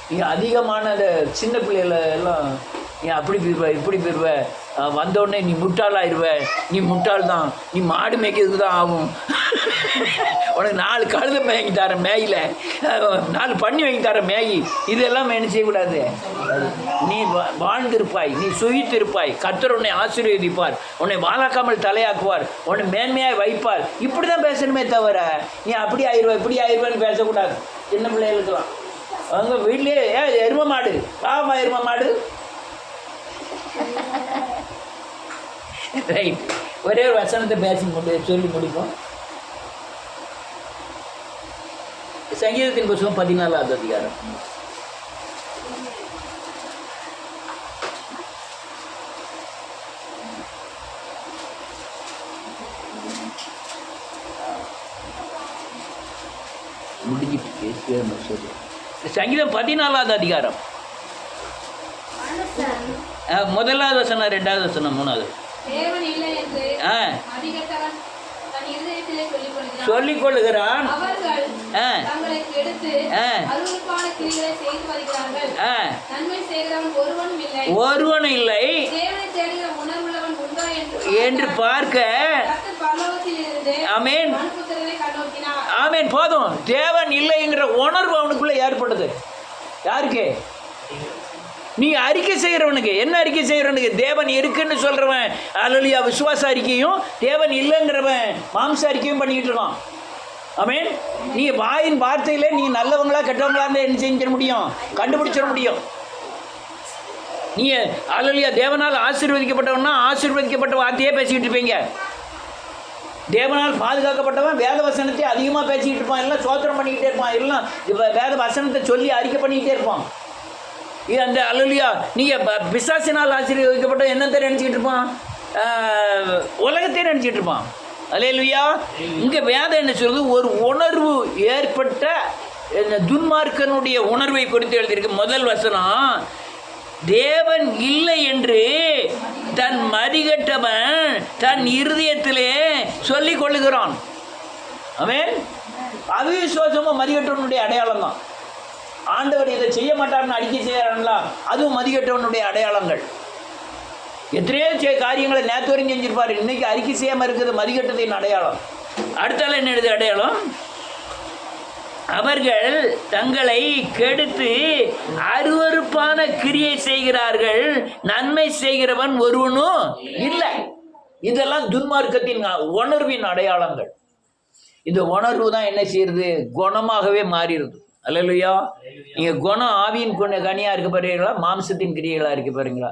நீங்கள் அதிகமான அந்த சின்ன பிள்ளைகள எல்லாம் நீ அப்படி போயிடுவ, இப்படி போயிடுவ, வந்தோடனே நீ முட்டாளாயிருவ, நீ முட்டாள் தான், நீ மாடு மேய்க்கிறதுக்கு தான் ஆகும், உனக்கு 4 கழுதை வாங்கி தரேன் மேயில, 4 பண்ணி வாங்கி தரேன் மேகி, இதெல்லாம் என்ன செய்யக்கூடாது. நீ வாழ்ந்திருப்பாய், நீ சுயித்திருப்பாய், கர்த்தர் உன்னை ஆசீர்வதிப்பார், உன்னை வாழாக்காமல் தலையாக்குவார், உன்னை மேன்மையாக வைப்பார். இப்படி தான் பேசணுமே தவிர நீ அப்படி ஆயிடுவ இப்படி ஆயிடுவேன்னு பேசக்கூடாது. சின்ன பிள்ளைகளுக்கெல்லாம் அவங்க வீட்லேயே எரும மாடு, பாவமா எரும மாடு. ரைட். ஒரே ஒரு வசனத்தை பேசி சொல்லி முடிப்போம். சங்கீதத்தின் புத்தகம் 14வது அதிகாரம். முடிஞ்சிட்டு சங்கீதம் 14வது அதிகாரம் 1வது வசனம், 2வது வசனம், 3வது. சொல்லிக் கொள்ளுகிறான். ஒருவன் இல்லை என்று பார்க்க. ஆமேன், ஆமேன். போதும். தேவன் இல்லைங்கிற உணர்வு அவனுக்குள்ள ஏற்படுது. யாருக்கு? நீ அறிக்கை செய்கிறவனுக்கு. என்ன அறிக்கை செய்கிறவனுக்கு? தேவன் இருக்குன்னு சொல்கிறவன் அல்லேலூயா விசுவாச அறிக்கையும், தேவன் இல்லைங்கிறவன் மாம்ச அறிக்கையும் பண்ணிக்கிட்டு இருக்கான். ஆமேன். நீ வாயின் வார்த்தையில நீ நல்லவங்களா கெட்டவங்களா இருந்தால் என்ன செஞ்சிட முடியும்? கண்டுபிடிச்சிட முடியும். நீ அல்லேலூயா தேவனால் ஆசீர்வதிக்கப்பட்டவன்னா ஆசீர்வதிக்கப்பட்ட வார்த்தையே பேசிக்கிட்டு இருப்பீங்க. தேவனால் பாதுகாக்கப்பட்டவன் வேத வசனத்தை அதிகமாக பேசிக்கிட்டு இருப்பான், எல்லாம் சோத்திரம் பண்ணிக்கிட்டே இருப்பான், எல்லாம் வேத வசனத்தை சொல்லி அறிக்கை பண்ணிக்கிட்டே இருப்பான். இது அந்த அல்லேலூயா நீங்கள் பிசாசினால் ஆசீர்வதிக்கப்பட்ட என்னத்தை நினச்சிக்கிட்டு இருப்பான்? உலகத்தையே நினச்சிக்கிட்டு இருப்பான். அல்லேலூயா. இங்கே வேதம் என்ன சொல்றது? ஒரு உணர்வு ஏற்பட்ட துன்மார்க்கனுடைய உணர்வை குறித்து எழுதியிருக்கு. முதல் வசனம், தேவன் இல்லை என்று தன் மதிகட்டவன் தன் இருதயத்திலே சொல்லிக் கொள்ளுகிறான். ஆமென். அவிசுவாசமும் மதிகட்டவனுடைய அடையாளம் தான். ஆண்டவர் இதை செய்ய மாட்டார்னு அறிக்கை செய்யறாங்களா, அதுவும் மதிகட்டவனுடைய அடையாளங்கள். எத்தனையோ காரியங்களை நேற்று வரைக்கும் செஞ்சிருப்பாரு, இன்னைக்கு அறிக்கை செய்யாமல் இருக்குது மதிகட்டத்தின் அடையாளம். அடுத்தால என்ன எழுது அடையாளம்? அவர்கள் தங்களை கெடுத்து அருவருப்பான கிரியை செய்கிறார்கள், நன்மை செய்கிறவன் ஒருவனும் இல்லை. இதெல்லாம் துன்மார்க்கத்தின் உணர்வின் அடையாளங்கள். இந்த உணர்வு தான் என்ன செய்யறது? குணமாகவே மாறிடுது. அல்லேலூயா. நீங்க குணம் ஆவியின் கனியா இருக்க பாருங்களா, மாம்சத்தின் கிரியைகளா இருக்க பாருங்களா?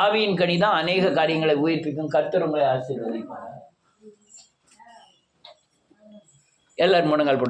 ஆவியின் கனி தான் அநேக காரியங்களை உயிர்ப்பிக்கும். கர்த்தர் உங்களை ஆசீர்வதிப்பார். எல்லாரும் முழங்கால் போடுங்க.